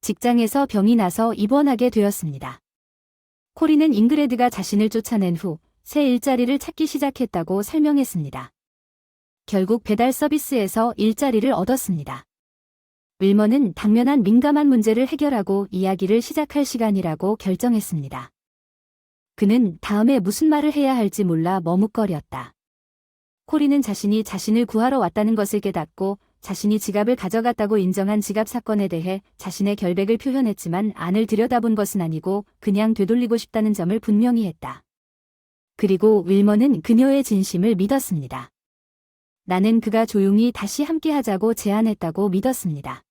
직장에서 병이 나서 입원하게 되었습니다. 코리는 잉그레드가 자신을 쫓아낸 후 새 일자리를 찾기 시작했다고 설명했습니다. 결국 배달 서비스에서 일자리를 얻었습니다. 윌머는 당면한 민감한 문제를 해결하고 이야기를 시작할 시간이라고 결정했습니다. 그는 다음에 무슨 말을 해야 할지 몰라 머뭇거렸다. 코리는 자신이 자신을 구하러 왔다는 것을 깨닫고 자신이 지갑을 가져갔다고 인정한 지갑 사건에 대해 자신의 결백을 표현했지만 안을 들여다본 것은 아니고 그냥 되돌리고 싶다는 점을 분명히 했다. 그리고 윌머는 그녀의 진심을 믿었습니다. 나는 그가 조용히 다시 함께하자고 제안했다고 믿었습니다.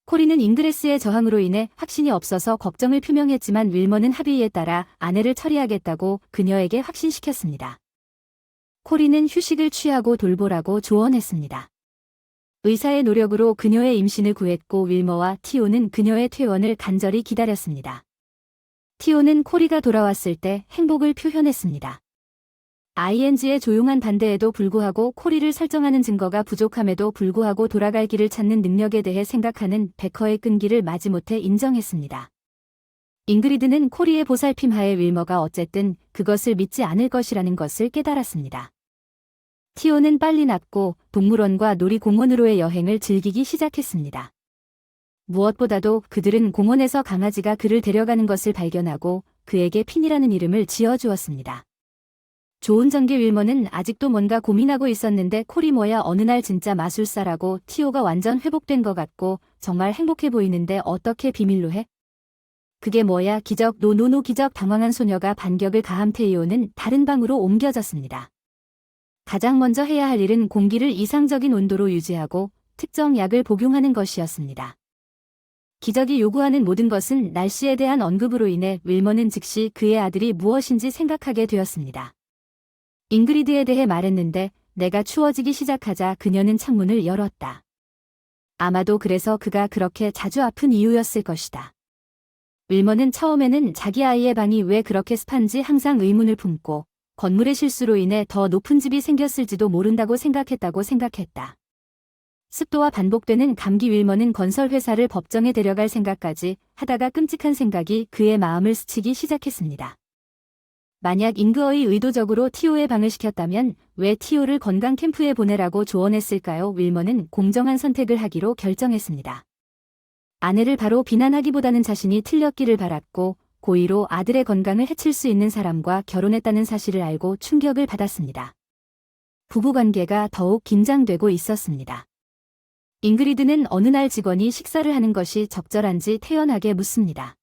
코리는 잉그레스의 저항으로 인해 확신이 없어서 걱정을 표명했지만 윌머는 합의에 따라 아내를 처리하겠다고 그녀에게 확신시켰습니다. 코리는 휴식을 취하고 돌보라고 조언했습니다. 의사의 노력으로 그녀의 임신을 구했고 윌머와 티오는 그녀의 퇴원을 간절히 기다렸습니다. 티오는 코리가 돌아왔을 때 행복을 표현했습니다. ING의 조용한 반대에도 불구하고 코리를 설정하는 증거가 부족함에도 불구하고 돌아갈 길을 찾는 능력에 대해 생각하는 베커의 끈기를 마지못해 인정했습니다. 잉그리드는 코리의 보살핌 하에 윌머가 어쨌든 그것을 믿지 않을 것이라는 것을 깨달았습니다. 티오는 빨리 낫고 동물원과 놀이공원으로의 여행을 즐기기 시작했습니다. 무엇보다도 그들은 공원에서 강아지가 그를 데려가는 것을 발견하고 그에게 핀이라는 이름을 지어주었습니다. 좋은 전개 윌머는 아직도 뭔가 고민하고 있었는데 코리 뭐야 어느 날 진짜 마술사라고 티오가 완전 회복된 것 같고 정말 행복해 보이는데 어떻게 비밀로 해? 그게 뭐야 기적 노노노 기적 당황한 소녀가 반격을 가함 테이오는 다른 방으로 옮겨졌습니다. 가장 먼저 해야 할 일은 공기를 이상적인 온도로 유지하고 특정 약을 복용하는 것이었습니다. 기적이 요구하는 모든 것은 날씨에 대한 언급으로 인해 윌머는 즉시 그의 아들이 무엇인지 생각하게 되었습니다. 잉그리드에 대해 말했는데 내가 추워지기 시작하자 그녀는 창문을 열었다. 아마도 그래서 그가 그렇게 자주 아픈 이유였을 것이다. 윌머는 처음에는 자기 아이의 방이 왜 그렇게 습한지 항상 의문을 품고 건물의 실수로 인해 더 높은 집이 생겼을지도 모른다고 생각했다. 습도와 반복되는 감기 윌머는 건설회사를 법정에 데려갈 생각까지 하다가 끔찍한 생각이 그의 마음을 스치기 시작했습니다. 만약 잉그어이 의도적으로 티오의 방을 시켰다면 왜 티오를 건강 캠프에 보내라고 조언했을까요? 윌머는 공정한 선택을 하기로 결정했습니다. 아내를 바로 비난하기보다는 자신이 틀렸기를 바랐고 고의로 아들의 건강을 해칠 수 있는 사람과 결혼했다는 사실을 알고 충격을 받았습니다. 부부관계가 더욱 긴장되고 있었습니다. 잉그리드는 어느 날 직원이 식사를 하는 것이 적절한지 태연하게 묻습니다.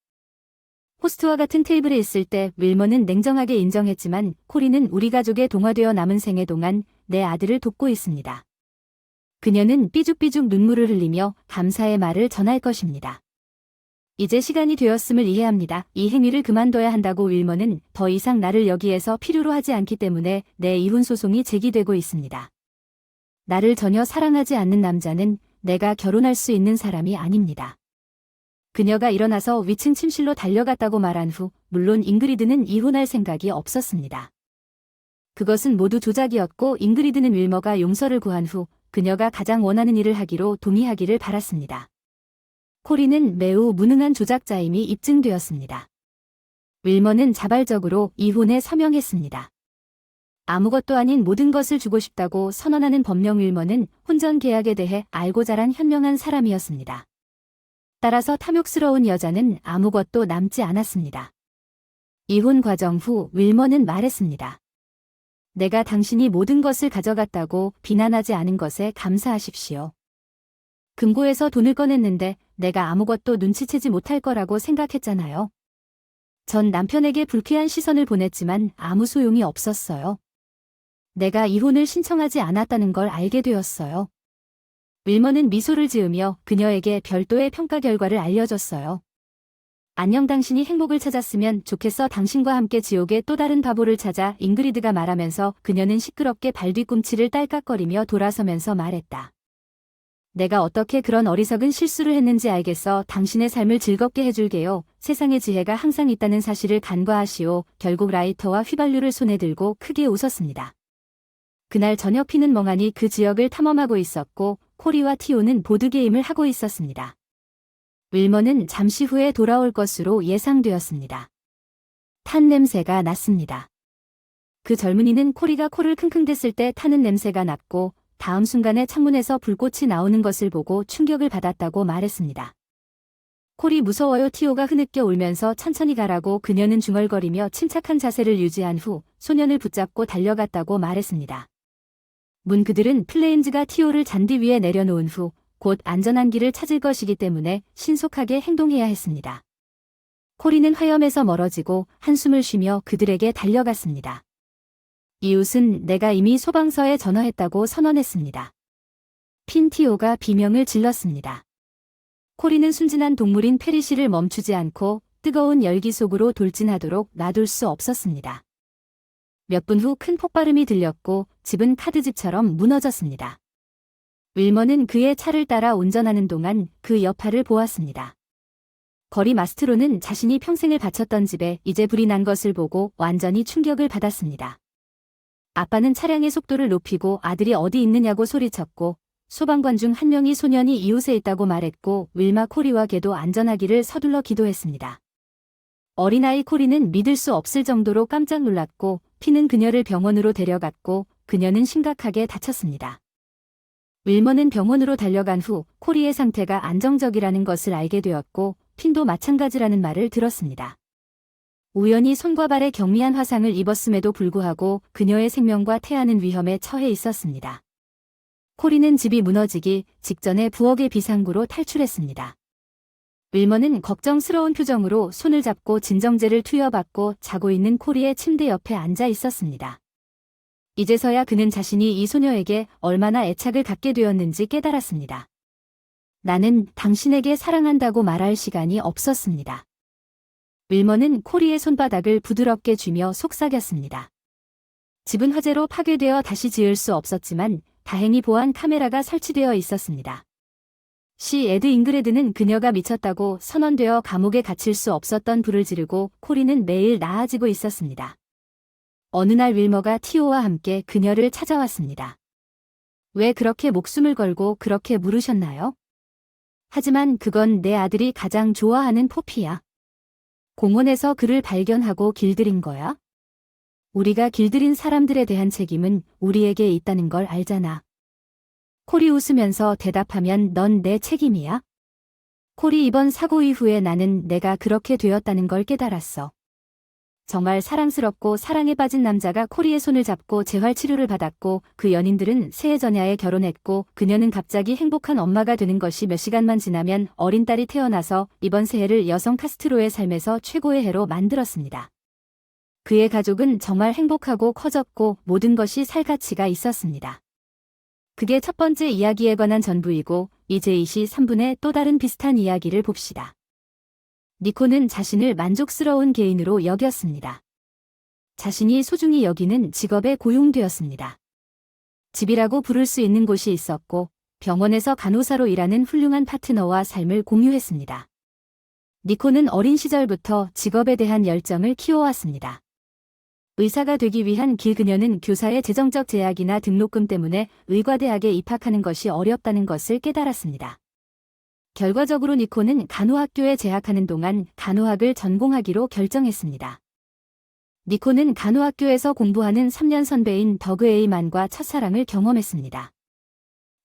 호스트와 같은 테이블에 있을 때 윌머는 냉정하게 인정했지만 코리는 우리 가족에 동화되어 남은 생애 동안 내 아들을 돕고 있습니다. 그녀는 삐죽삐죽 눈물을 흘리며 감사의 말을 전할 것입니다. 이제 시간이 되었음을 이해합니다. 이 행위를 그만둬야 한다고 윌머는 더 이상 나를 여기에서 필요로 하지 않기 때문에 내 이혼 소송이 제기되고 있습니다. 나를 전혀 사랑하지 않는 남자는 내가 결혼할 수 있는 사람이 아닙니다. 그녀가 일어나서 위층 침실로 달려갔다고 말한 후 물론 잉그리드는 이혼할 생각이 없었습니다. 그것은 모두 조작이었고 잉그리드는 윌머가 용서를 구한 후 그녀가 가장 원하는 일을 하기로 동의하기를 바랐습니다. 코리는 매우 무능한 조작자임이 입증되었습니다. 윌머는 자발적으로 이혼에 서명했습니다. 아무것도 아닌 모든 것을 주고 싶다고 선언하는 법령 윌머는 혼전 계약에 대해 알고 자란 현명한 사람이었습니다. 따라서 탐욕스러운 여자는 아무것도 남지 않았습니다. 이혼 과정 후 윌머는 말했습니다. 내가 당신이 모든 것을 가져갔다고 비난하지 않은 것에 감사하십시오. 금고에서 돈을 꺼냈는데 내가 아무것도 눈치채지 못할 거라고 생각했잖아요. 전 남편에게 불쾌한 시선을 보냈지만 아무 소용이 없었어요. 내가 이혼을 신청하지 않았다는 걸 알게 되었어요. 윌머는 미소를 지으며 그녀에게 별도의 평가 결과를 알려줬어요. 안녕 당신이 행복을 찾았으면 좋겠어 당신과 함께 지옥의 또 다른 바보를 찾아 잉그리드가 말하면서 그녀는 시끄럽게 발뒤꿈치를 딸깍거리며 돌아서면서 말했다. 내가 어떻게 그런 어리석은 실수를 했는지 알겠어. 당신의 삶을 즐겁게 해줄게요. 세상의 지혜가 항상 있다는 사실을 간과하시오. 결국 라이터와 휘발유를 손에 들고 크게 웃었습니다. 그날 저녁 피는 멍하니 그 지역을 탐험하고 있었고 코리와 티오는 보드게임을 하고 있었습니다. 윌머는 잠시 후에 돌아올 것으로 예상되었습니다. 탄 냄새가 났습니다. 그 젊은이는 코리가 코를 킁킁댔을 때 타는 냄새가 났고 다음 순간에 창문에서 불꽃이 나오는 것을 보고 충격을 받았다고 말했습니다. 코리 무서워요. 티오가 흐느껴 울면서 천천히 가라고 그녀는 중얼거리며 침착한 자세를 유지한 후 소년을 붙잡고 달려갔다고 말했습니다. 그들은 플레임즈가 티오를 잔디 위에 내려놓은 후 곧 안전한 길을 찾을 것이기 때문에 신속하게 행동해야 했습니다. 코리는 화염에서 멀어지고 한숨을 쉬며 그들에게 달려갔습니다. 이웃은 내가 이미 소방서에 전화했다고 선언했습니다. 핀티오가 비명을 질렀습니다. 코리는 순진한 동물인 페리시를 멈추지 않고 뜨거운 열기 속으로 돌진하도록 놔둘 수 없었습니다. 몇 분 후 큰 폭발음이 들렸고 집은 카드집처럼 무너졌습니다. 윌머는 그의 차를 따라 운전하는 동안 그 여파를 보았습니다. 거리 마스트로는 자신이 평생을 바쳤던 집에 이제 불이 난 것을 보고 완전히 충격을 받았습니다. 아빠는 차량의 속도를 높이고 아들이 어디 있느냐고 소리쳤고 소방관 중 한 명이 소년이 이웃에 있다고 말했고 윌마 코리와 걔도 안전하기를 서둘러 기도했습니다. 어린아이 코리는 믿을 수 없을 정도로 깜짝 놀랐고 피는 그녀를 병원으로 데려갔고 그녀는 심각하게 다쳤습니다. 윌머는 병원으로 달려간 후 코리의 상태가 안정적이라는 것을 알게 되었고 핀도 마찬가지라는 말을 들었습니다. 우연히 손과 발에 경미한 화상을 입었음에도 불구하고 그녀의 생명과 태아는 위험에 처해 있었습니다. 코리는 집이 무너지기 직전에 부엌의 비상구로 탈출했습니다. 윌머는 걱정스러운 표정으로 손을 잡고 진정제를 투여받고 자고 있는 코리의 침대 옆에 앉아 있었습니다. 이제서야 그는 자신이 이 소녀에게 얼마나 애착을 갖게 되었는지 깨달았습니다. 나는 당신에게 사랑한다고 말할 시간이 없었습니다. 윌머는 코리의 손바닥을 부드럽게 쥐며 속삭였습니다. 집은 화재로 파괴되어 다시 지을 수 없었지만 다행히 보안 카메라가 설치되어 있었습니다. 시 에드 잉그레드는 그녀가 미쳤다고 선언되어 감옥에 갇힐 수 없었던 불을 지르고 코리는 매일 나아지고 있었습니다. 어느 날 윌머가 티오와 함께 그녀를 찾아왔습니다. 왜 그렇게 목숨을 걸고 그렇게 물으셨나요? 하지만 그건 내 아들이 가장 좋아하는 포피야. 공원에서 그를 발견하고 길들인 거야? 우리가 길들인 사람들에 대한 책임은 우리에게 있다는 걸 알잖아. 코리 웃으면서 대답하면 넌 내 책임이야? 코리 이번 사고 이후에 나는 내가 그렇게 되었다는 걸 깨달았어. 정말 사랑스럽고 사랑에 빠진 남자가 코리의 손을 잡고 재활치료를 받았고 그 연인들은 새해 전야에 결혼했고 그녀는 갑자기 행복한 엄마가 되는 것이 몇 시간만 지나면 어린 딸이 태어나서 이번 새해를 여성 카스트로의 삶에서 최고의 해로 만들었습니다. 그의 가족은 정말 행복하고 커졌고 모든 것이 살 가치가 있었습니다. 그게 첫 번째 이야기에 관한 전부이고 이제 이 시 3분의 또 다른 비슷한 이야기를 봅시다. 니코는 자신을 만족스러운 개인으로 여겼습니다. 자신이 소중히 여기는 직업에 고용되었습니다. 집이라고 부를 수 있는 곳이 있었고 병원에서 간호사로 일하는 훌륭한 파트너와 삶을 공유했습니다. 니코는 어린 시절부터 직업에 대한 열정을 키워왔습니다. 의사가 되기 위한 길 그녀는 교사의 재정적 제약이나 등록금 때문에 의과대학에 입학하는 것이 어렵다는 것을 깨달았습니다. 결과적으로 니코는 간호학교에 재학하는 동안 간호학을 전공하기로 결정했습니다. 니코는 간호학교에서 공부하는 3년 선배인 더그 에이만과 첫사랑을 경험했습니다.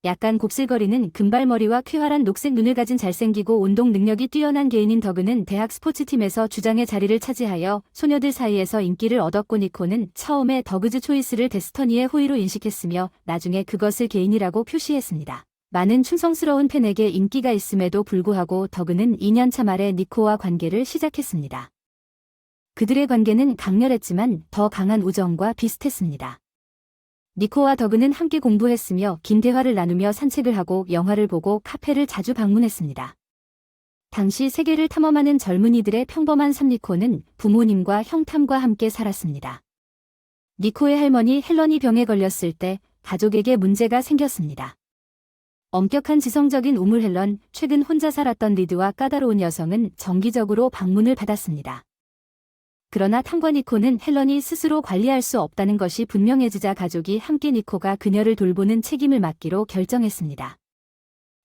약간 곱슬거리는 금발머리와 쾌활한 녹색 눈을 가진 잘생기고 운동 능력이 뛰어난 개인인 더그는 대학 스포츠팀에서 주장의 자리를 차지하여 소녀들 사이에서 인기를 얻었고 니코는 처음에 더그즈 초이스를 데스터니의 호의로 인식했으며 나중에 그것을 개인이라고 표시했습니다. 많은 충성스러운 팬에게 인기가 있음에도 불구하고 더그는 2년차 말에 니코와 관계를 시작했습니다. 그들의 관계는 강렬했지만 더 강한 우정과 비슷했습니다. 니코와 더그는 함께 공부했으며 긴 대화를 나누며 산책을 하고 영화를 보고 카페를 자주 방문했습니다. 당시 세계를 탐험하는 젊은이들의 평범한 삶 니코는 부모님과 형탐과 함께 살았습니다. 니코의 할머니 헬런이 병에 걸렸을 때 가족에게 문제가 생겼습니다. 엄격한 지성적인 우물 헬런, 최근 혼자 살았던 리드와 까다로운 여성은 정기적으로 방문을 받았습니다. 그러나 탐과 니코는 헬런이 스스로 관리할 수 없다는 것이 분명해지자 가족이 함께 니코가 그녀를 돌보는 책임을 맡기로 결정했습니다.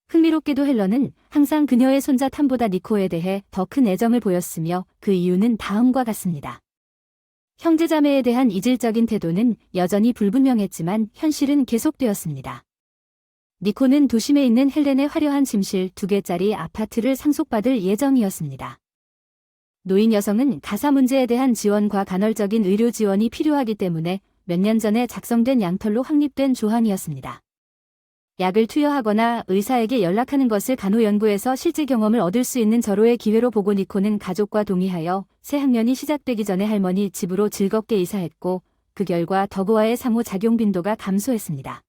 흥미롭게도 헬런은 항상 그녀의 손자 탐보다 니코에 대해 더 큰 애정을 보였으며 그 이유는 다음과 같습니다. 형제자매에 대한 이질적인 태도는 여전히 불분명했지만 현실은 계속되었습니다. 니코는 도심에 있는 헬렌의 화려한 침실 2개짜리 아파트를 상속받을 예정이었습니다. 노인 여성은 가사 문제에 대한 지원과 간헐적인 의료 지원이 필요하기 때문에 몇 년 전에 작성된 양털로 확립된 조항이었습니다. 약을 투여하거나 의사에게 연락하는 것을 간호연구에서 실제 경험을 얻을 수 있는 절호의 기회로 보고 니코는 가족과 동의하여 새 학년이 시작되기 전에 할머니 집으로 즐겁게 이사했고 그 결과 더그와의 상호작용 빈도가 감소했습니다.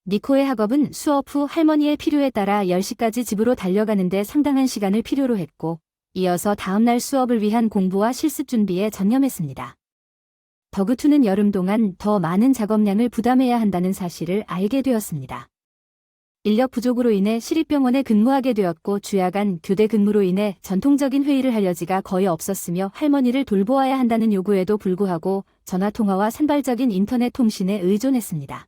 니코의 학업은 수업 후 할머니의 필요에 따라 10시까지 집으로 달려가는데 상당한 시간을 필요로 했고 이어서 다음날 수업을 위한 공부와 실습 준비에 전념했습니다. 더그2는 여름 동안 더 많은 작업량을 부담해야 한다는 사실을 알게 되었습니다. 인력 부족으로 인해 시립병원에 근무하게 되었고 주야간 교대 근무로 인해 전통적인 회의를 할 여지가 거의 없었으며 할머니를 돌보아야 한다는 요구에도 불구하고 전화통화와 산발적인 인터넷 통신에 의존했습니다.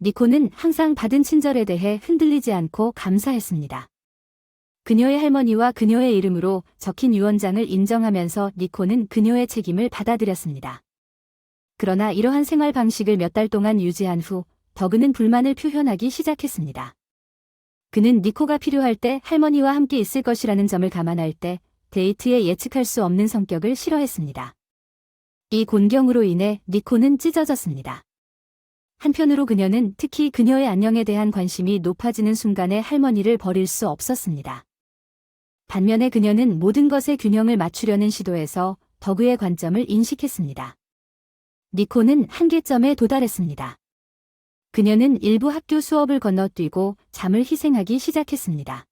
니코는 항상 받은 친절에 대해 흔들리지 않고 감사했습니다. 그녀의 할머니와 그녀의 이름으로 적힌 유언장을 인정하면서 니코는 그녀의 책임을 받아들였습니다. 그러나 이러한 생활 방식을 몇 달 동안 유지한 후 더그는 불만을 표현하기 시작했습니다. 그는 니코가 필요할 때 할머니와 함께 있을 것이라는 점을 감안할 때 데이트에 예측할 수 없는 성격을 싫어했습니다. 이 곤경으로 인해 니코는 찢어졌습니다. 한편으로 그녀는 특히 그녀의 안녕에 대한 관심이 높아지는 순간에 할머니를 버릴 수 없었습니다. 반면에 그녀는 모든 것의 균형을 맞추려는 시도에서 더그의 관점을 인식했습니다. 니코는 한계점에 도달했습니다. 그녀는 일부 학교 수업을 건너뛰고 잠을 희생하기 시작했습니다.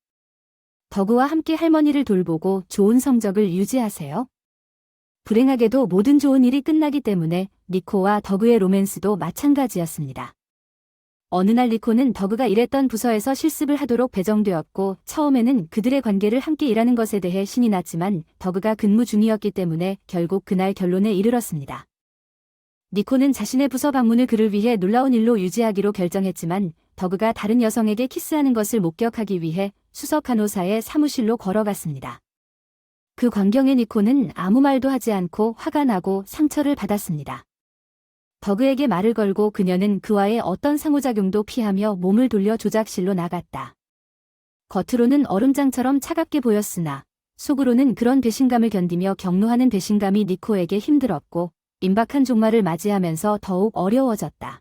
더그와 함께 할머니를 돌보고 좋은 성적을 유지하세요. 불행하게도 모든 좋은 일이 끝나기 때문에 니코와 더그의 로맨스도 마찬가지였습니다. 어느 날 니코는 더그가 일했던 부서에서 실습을 하도록 배정되었고 처음에는 그들의 관계를 함께 일하는 것에 대해 신이 났지만 더그가 근무 중이었기 때문에 결국 그날 결론에 이르렀습니다. 니코는 자신의 부서 방문을 그를 위해 놀라운 일로 유지하기로 결정했지만 더그가 다른 여성에게 키스하는 것을 목격하기 위해 수석 간호사의 사무실로 걸어갔습니다. 그 광경에 니코는 아무 말도 하지 않고 화가 나고 상처를 받았습니다. 더그에게 말을 걸고 그녀는 그와의 어떤 상호작용도 피하며 몸을 돌려 조작실로 나갔다. 겉으로는 얼음장처럼 차갑게 보였으나 속으로는 그런 배신감을 견디며 격노하는 배신감이 니코에게 힘들었고 임박한 종말을 맞이하면서 더욱 어려워졌다.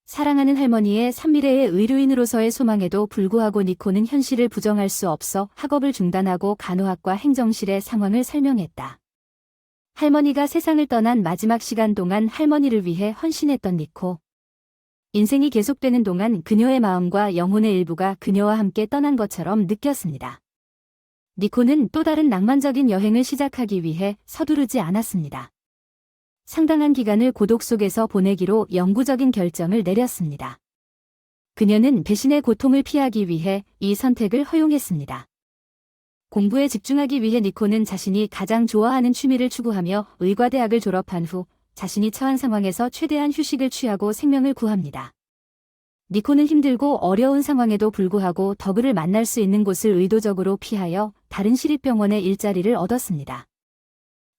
사랑하는 할머니의 산미래의 의료인으로서의 소망에도 불구하고 니코는 현실을 부정할 수 없어 학업을 중단하고 간호학과 행정실의 상황을 설명했다. 할머니가 세상을 떠난 마지막 시간 동안 할머니를 위해 헌신했던 니코. 인생이 계속되는 동안 그녀의 마음과 영혼의 일부가 그녀와 함께 떠난 것처럼 느꼈습니다. 니코는 또 다른 낭만적인 여행을 시작하기 위해 서두르지 않았습니다. 상당한 기간을 고독 속에서 보내기로 영구적인 결정을 내렸습니다. 그녀는 배신의 고통을 피하기 위해 이 선택을 허용했습니다. 공부에 집중하기 위해 니코는 자신이 가장 좋아하는 취미를 추구하며 의과대학을 졸업한 후 자신이 처한 상황에서 최대한 휴식을 취하고 생명을 구합니다. 니코는 힘들고 어려운 상황에도 불구하고 더그를 만날 수 있는 곳을 의도적으로 피하여 다른 시립병원의 일자리를 얻었습니다.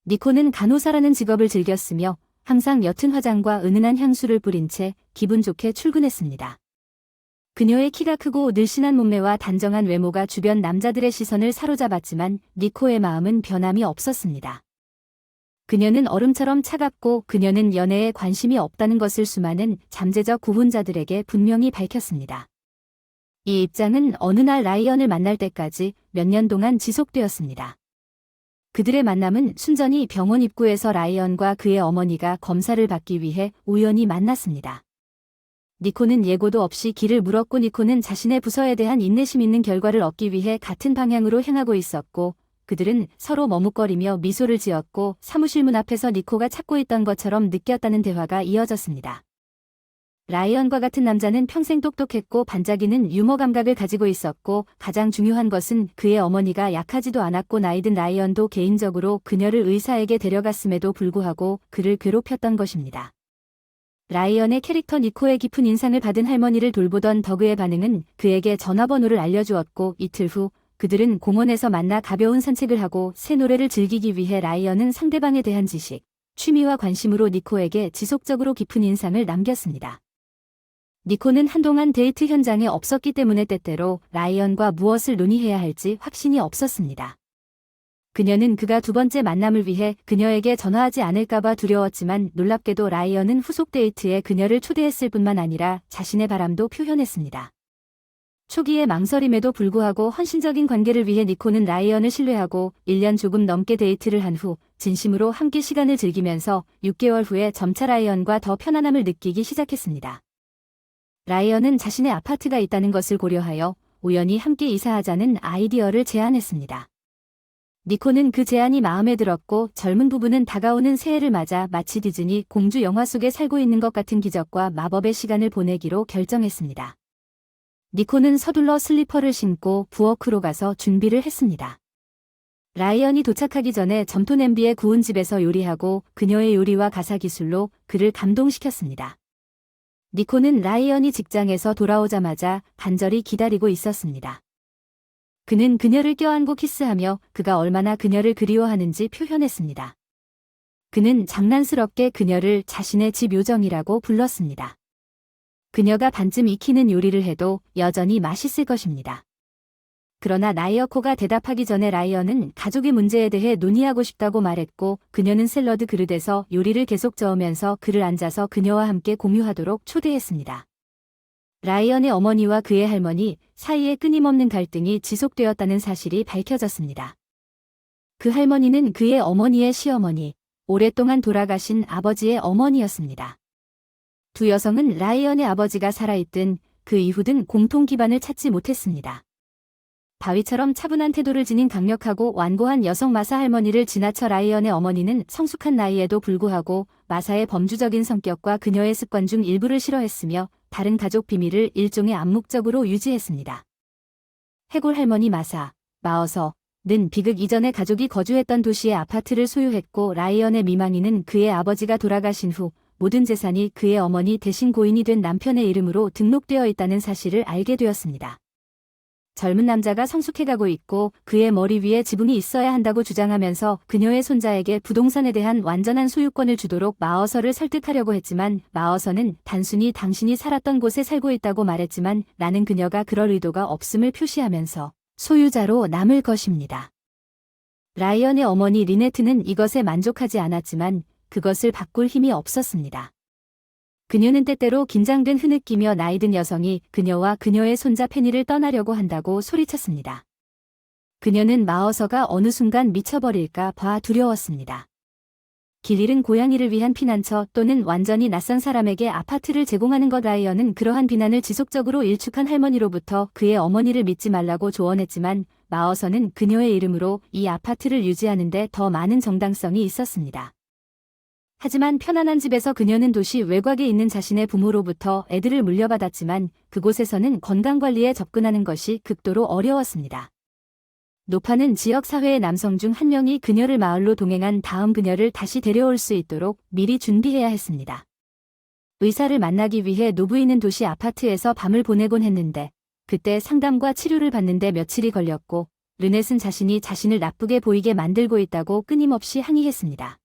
니코는 간호사라는 직업을 즐겼으며 항상 옅은 화장과 은은한 향수를 뿌린 채 기분 좋게 출근했습니다. 그녀의 키가 크고 늘씬한 몸매와 단정한 외모가 주변 남자들의 시선을 사로잡았지만 니코의 마음은 변함이 없었습니다. 그녀는 얼음처럼 차갑고 그녀는 연애에 관심이 없다는 것을 수많은 잠재적 구혼자들에게 분명히 밝혔습니다. 이 입장은 어느 날 라이언을 만날 때까지 몇 년 동안 지속되었습니다. 그들의 만남은 순전히 병원 입구에서 라이언과 그의 어머니가 검사를 받기 위해 우연히 만났습니다. 니코는 예고도 없이 길을 물었고 니코는 자신의 부서에 대한 인내심 있는 결과를 얻기 위해 같은 방향으로 향하고 있었고 그들은 서로 머뭇거리며 미소를 지었고 사무실 문 앞에서 니코가 찾고 있던 것처럼 느꼈다는 대화가 이어졌습니다. 라이언과 같은 남자는 평생 똑똑했고 반짝이는 유머 감각을 가지고 있었고 가장 중요한 것은 그의 어머니가 약하지도 않았고 나이든 라이언도 개인적으로 그녀를 의사에게 데려갔음에도 불구하고 그를 괴롭혔던 것입니다. 라이언의 캐릭터 니코의 깊은 인상을 받은 할머니를 돌보던 더그의 반응은 그에게 전화번호를 알려주었고 이틀 후 그들은 공원에서 만나 가벼운 산책을 하고 새 노래를 즐기기 위해 라이언은 상대방에 대한 지식, 취미와 관심으로 니코에게 지속적으로 깊은 인상을 남겼습니다. 니코는 한동안 데이트 현장에 없었기 때문에 때때로 라이언과 무엇을 논의해야 할지 확신이 없었습니다. 그녀는 그가 두 번째 만남을 위해 그녀에게 전화하지 않을까봐 두려웠지만 놀랍게도 라이언은 후속 데이트에 그녀를 초대했을 뿐만 아니라 자신의 바람도 표현했습니다. 초기의 망설임에도 불구하고 헌신적인 관계를 위해 니코는 라이언을 신뢰하고 1년 조금 넘게 데이트를 한 후 진심으로 함께 시간을 즐기면서 6개월 후에 점차 라이언과 더 편안함을 느끼기 시작했습니다. 라이언은 자신의 아파트가 있다는 것을 고려하여 우연히 함께 이사하자는 아이디어를 제안했습니다. 니코는 그 제안이 마음에 들었고 젊은 부부는 다가오는 새해를 맞아 마치 디즈니 공주 영화 속에 살고 있는 것 같은 기적과 마법의 시간을 보내기로 결정했습니다. 니코는 서둘러 슬리퍼를 신고 부엌으로 가서 준비를 했습니다. 라이언이 도착하기 전에 점토 냄비에 구운 집에서 요리하고 그녀의 요리와 가사 기술로 그를 감동시켰습니다. 니코는 라이언이 직장에서 돌아오자마자 간절히 기다리고 있었습니다. 그는 그녀를 껴안고 키스하며 그가 얼마나 그녀를 그리워하는지 표현했습니다. 그는 장난스럽게 그녀를 자신의 집 요정이라고 불렀습니다. 그녀가 반쯤 익히는 요리를 해도 여전히 맛있을 것입니다. 그러나 나이어코가 대답하기 전에 라이언은 가족의 문제에 대해 논의하고 싶다고 말했고 그녀는 샐러드 그릇에서 요리를 계속 저으면서 그를 앉아서 그녀와 함께 공유하도록 초대했습니다. 라이언의 어머니와 그의 할머니 사이에 끊임없는 갈등이 지속되었다는 사실이 밝혀졌습니다. 그 할머니는 그의 어머니의 시어머니, 오랫동안 돌아가신 아버지의 어머니였습니다. 두 여성은 라이언의 아버지가 살아있든 그 이후든 공통 기반을 찾지 못했습니다. 바위처럼 차분한 태도를 지닌 강력하고 완고한 여성 마사 할머니를 지나쳐 라이언의 어머니는 성숙한 나이에도 불구하고 마사의 범주적인 성격과 그녀의 습관 중 일부를 싫어했으며 다른 가족 비밀을 일종의 암묵적으로 유지했습니다. 해골 할머니 마어서는 비극 이전에 가족이 거주했던 도시의 아파트를 소유했고 라이언의 미망이는 그의 아버지가 돌아가신 후 모든 재산이 그의 어머니 대신 고인이 된 남편의 이름으로 등록되어 있다는 사실을 알게 되었습니다. 젊은 남자가 성숙해가고 있고 그의 머리 위에 지붕이 있어야 한다고 주장하면서 그녀의 손자에게 부동산에 대한 완전한 소유권을 주도록 마어서를 설득하려고 했지만 마어서는 단순히 당신이 살았던 곳에 살고 있다고 말했지만 나는 그녀가 그럴 의도가 없음을 표시하면서 소유자로 남을 것입니다. 라이언의 어머니 리네트는 이것에 만족하지 않았지만 그것을 바꿀 힘이 없었습니다. 그녀는 때때로 긴장된 흐느끼며 나이든 여성이 그녀와 그녀의 손자 페니를 떠나려고 한다고 소리쳤습니다. 그녀는 마어서가 어느 순간 미쳐버릴까 봐 두려웠습니다. 길 잃은 고양이를 위한 피난처 또는 완전히 낯선 사람에게 아파트를 제공하는 것. 라이언은 그러한 비난을 지속적으로 일축한 할머니로부터 그의 어머니를 믿지 말라고 조언했지만 마어서는 그녀의 이름으로 이 아파트를 유지하는 데 더 많은 정당성이 있었습니다. 하지만 편안한 집에서 그녀는 도시 외곽에 있는 자신의 부모로부터 애들을 물려받았지만 그곳에서는 건강관리에 접근하는 것이 극도로 어려웠습니다. 노파는 지역사회의 남성 중 한 명이 그녀를 마을로 동행한 다음 그녀를 다시 데려올 수 있도록 미리 준비해야 했습니다. 의사를 만나기 위해 노부인은 도시 아파트에서 밤을 보내곤 했는데 그때 상담과 치료를 받는데 며칠이 걸렸고 르넷은 자신이 자신을 나쁘게 보이게 만들고 있다고 끊임없이 항의했습니다.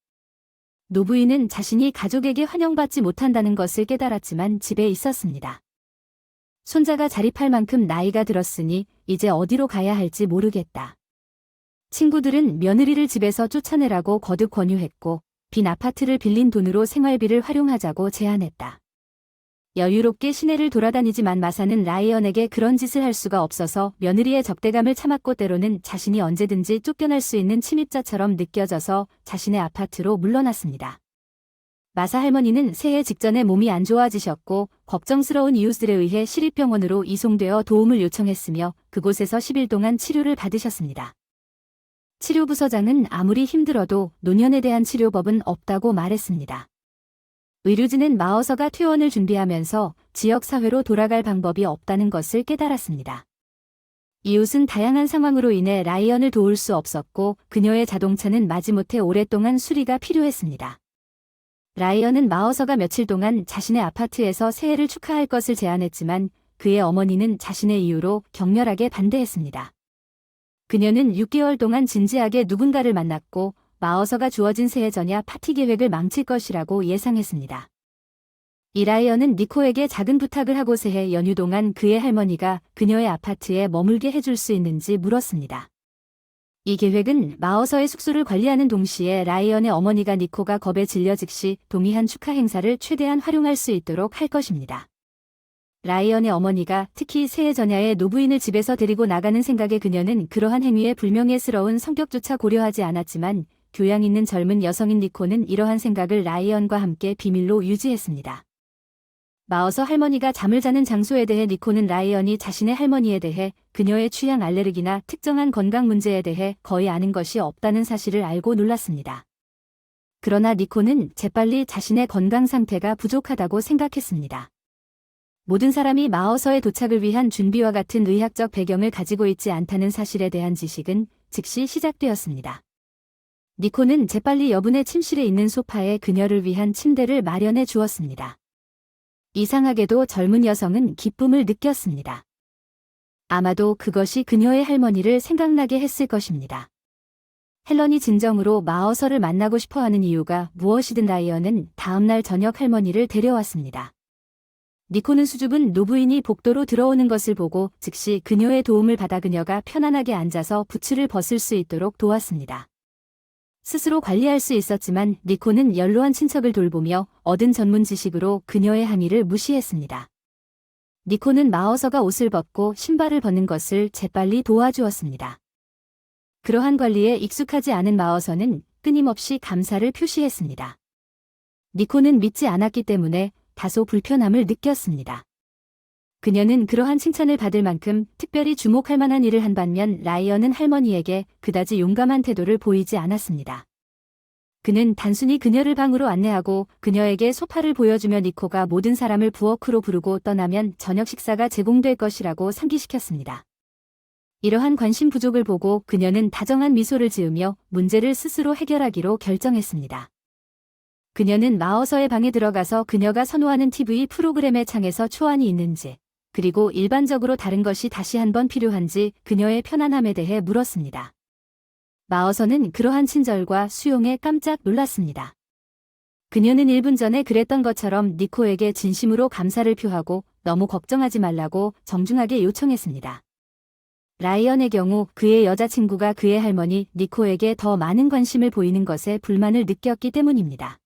노부인은 자신이 가족에게 환영받지 못한다는 것을 깨달았지만 집에 있었습니다. 손자가 자립할 만큼 나이가 들었으니 이제 어디로 가야 할지 모르겠다. 친구들은 며느리를 집에서 쫓아내라고 거듭 권유했고 빈 아파트를 빌린 돈으로 생활비를 활용하자고 제안했다. 여유롭게 시내를 돌아다니지만 마사는 라이언에게 그런 짓을 할 수가 없어서 며느리의 적대감을 참았고 때로는 자신이 언제든지 쫓겨날 수 있는 침입자처럼 느껴져서 자신의 아파트로 물러났습니다. 마사 할머니는 새해 직전에 몸이 안 좋아지셨고 걱정스러운 이웃들에 의해 시립병원으로 이송되어 도움을 요청했으며 그곳에서 10일 동안 치료를 받으셨습니다. 치료부서장은 아무리 힘들어도 노년에 대한 치료법은 없다고 말했습니다. 의료진은 마어서가 퇴원을 준비하면서 지역사회로 돌아갈 방법이 없다는 것을 깨달았습니다. 이웃은 다양한 상황으로 인해 라이언을 도울 수 없었고 그녀의 자동차는 마지못해 오랫동안 수리가 필요했습니다. 라이언은 마어서가 며칠 동안 자신의 아파트에서 새해를 축하할 것을 제안했지만 그의 어머니는 자신의 이유로 격렬하게 반대했습니다. 그녀는 6개월 동안 진지하게 누군가를 만났고 마어서가 주어진 새해 전야 파티 계획을 망칠 것이라고 예상했습니다. 이 라이언은 니코에게 작은 부탁을 하고 새해 연휴 동안 그의 할머니가 그녀의 아파트에 머물게 해줄 수 있는지 물었습니다. 이 계획은 마어서의 숙소를 관리하는 동시에 라이언의 어머니가 니코가 겁에 질려 즉시 동의한 축하 행사를 최대한 활용할 수 있도록 할 것입니다. 라이언의 어머니가 특히 새해 전야에 노부인을 집에서 데리고 나가는 생각에 그녀는 그러한 행위에 불명예스러운 성격조차 고려하지 않았지만 교양 있는 젊은 여성인 니코는 이러한 생각을 라이언과 함께 비밀로 유지했습니다. 마어서 할머니가 잠을 자는 장소에 대해 니코는 라이언이 자신의 할머니에 대해 그녀의 취향 알레르기나 특정한 건강 문제에 대해 거의 아는 것이 없다는 사실을 알고 놀랐습니다. 그러나 니코는 재빨리 자신의 건강 상태가 부족하다고 생각했습니다. 모든 사람이 마어서의 도착을 위한 준비와 같은 의학적 배경을 가지고 있지 않다는 사실에 대한 지식은 즉시 시작되었습니다. 니코는 재빨리 여분의 침실에 있는 소파에 그녀를 위한 침대를 마련해 주었습니다. 이상하게도 젊은 여성은 기쁨을 느꼈습니다. 아마도 그것이 그녀의 할머니를 생각나게 했을 것입니다. 헬런이 진정으로 마어서를 만나고 싶어하는 이유가 무엇이든 라이언은 다음날 저녁 할머니를 데려왔습니다. 니코는 수줍은 노부인이 복도로 들어오는 것을 보고 즉시 그녀의 도움을 받아 그녀가 편안하게 앉아서 부츠를 벗을 수 있도록 도왔습니다. 스스로 관리할 수 있었지만 니코는 연로한 친척을 돌보며 얻은 전문 지식으로 그녀의 항의를 무시했습니다. 니코는 마어서가 옷을 벗고 신발을 벗는 것을 재빨리 도와주었습니다. 그러한 관리에 익숙하지 않은 마어서는 끊임없이 감사를 표시했습니다. 니코는 믿지 않았기 때문에 다소 불편함을 느꼈습니다. 그녀는 그러한 칭찬을 받을 만큼 특별히 주목할 만한 일을 한 반면 라이언은 할머니에게 그다지 용감한 태도를 보이지 않았습니다. 그는 단순히 그녀를 방으로 안내하고 그녀에게 소파를 보여주며 니코가 모든 사람을 부엌으로 부르고 떠나면 저녁 식사가 제공될 것이라고 상기시켰습니다. 이러한 관심 부족을 보고 그녀는 다정한 미소를 지으며 문제를 스스로 해결하기로 결정했습니다. 그녀는 마어서의 방에 들어가서 그녀가 선호하는 TV 프로그램의 창에서 초안이 있는지, 그리고 일반적으로 다른 것이 다시 한번 필요한지 그녀의 편안함에 대해 물었습니다. 마어서는 그러한 친절과 수용에 깜짝 놀랐습니다. 그녀는 1분 전에 그랬던 것처럼 니코에게 진심으로 감사를 표하고 너무 걱정하지 말라고 정중하게 요청했습니다. 라이언의 경우 그의 여자친구가 그의 할머니 니코에게 더 많은 관심을 보이는 것에 불만을 느꼈기 때문입니다.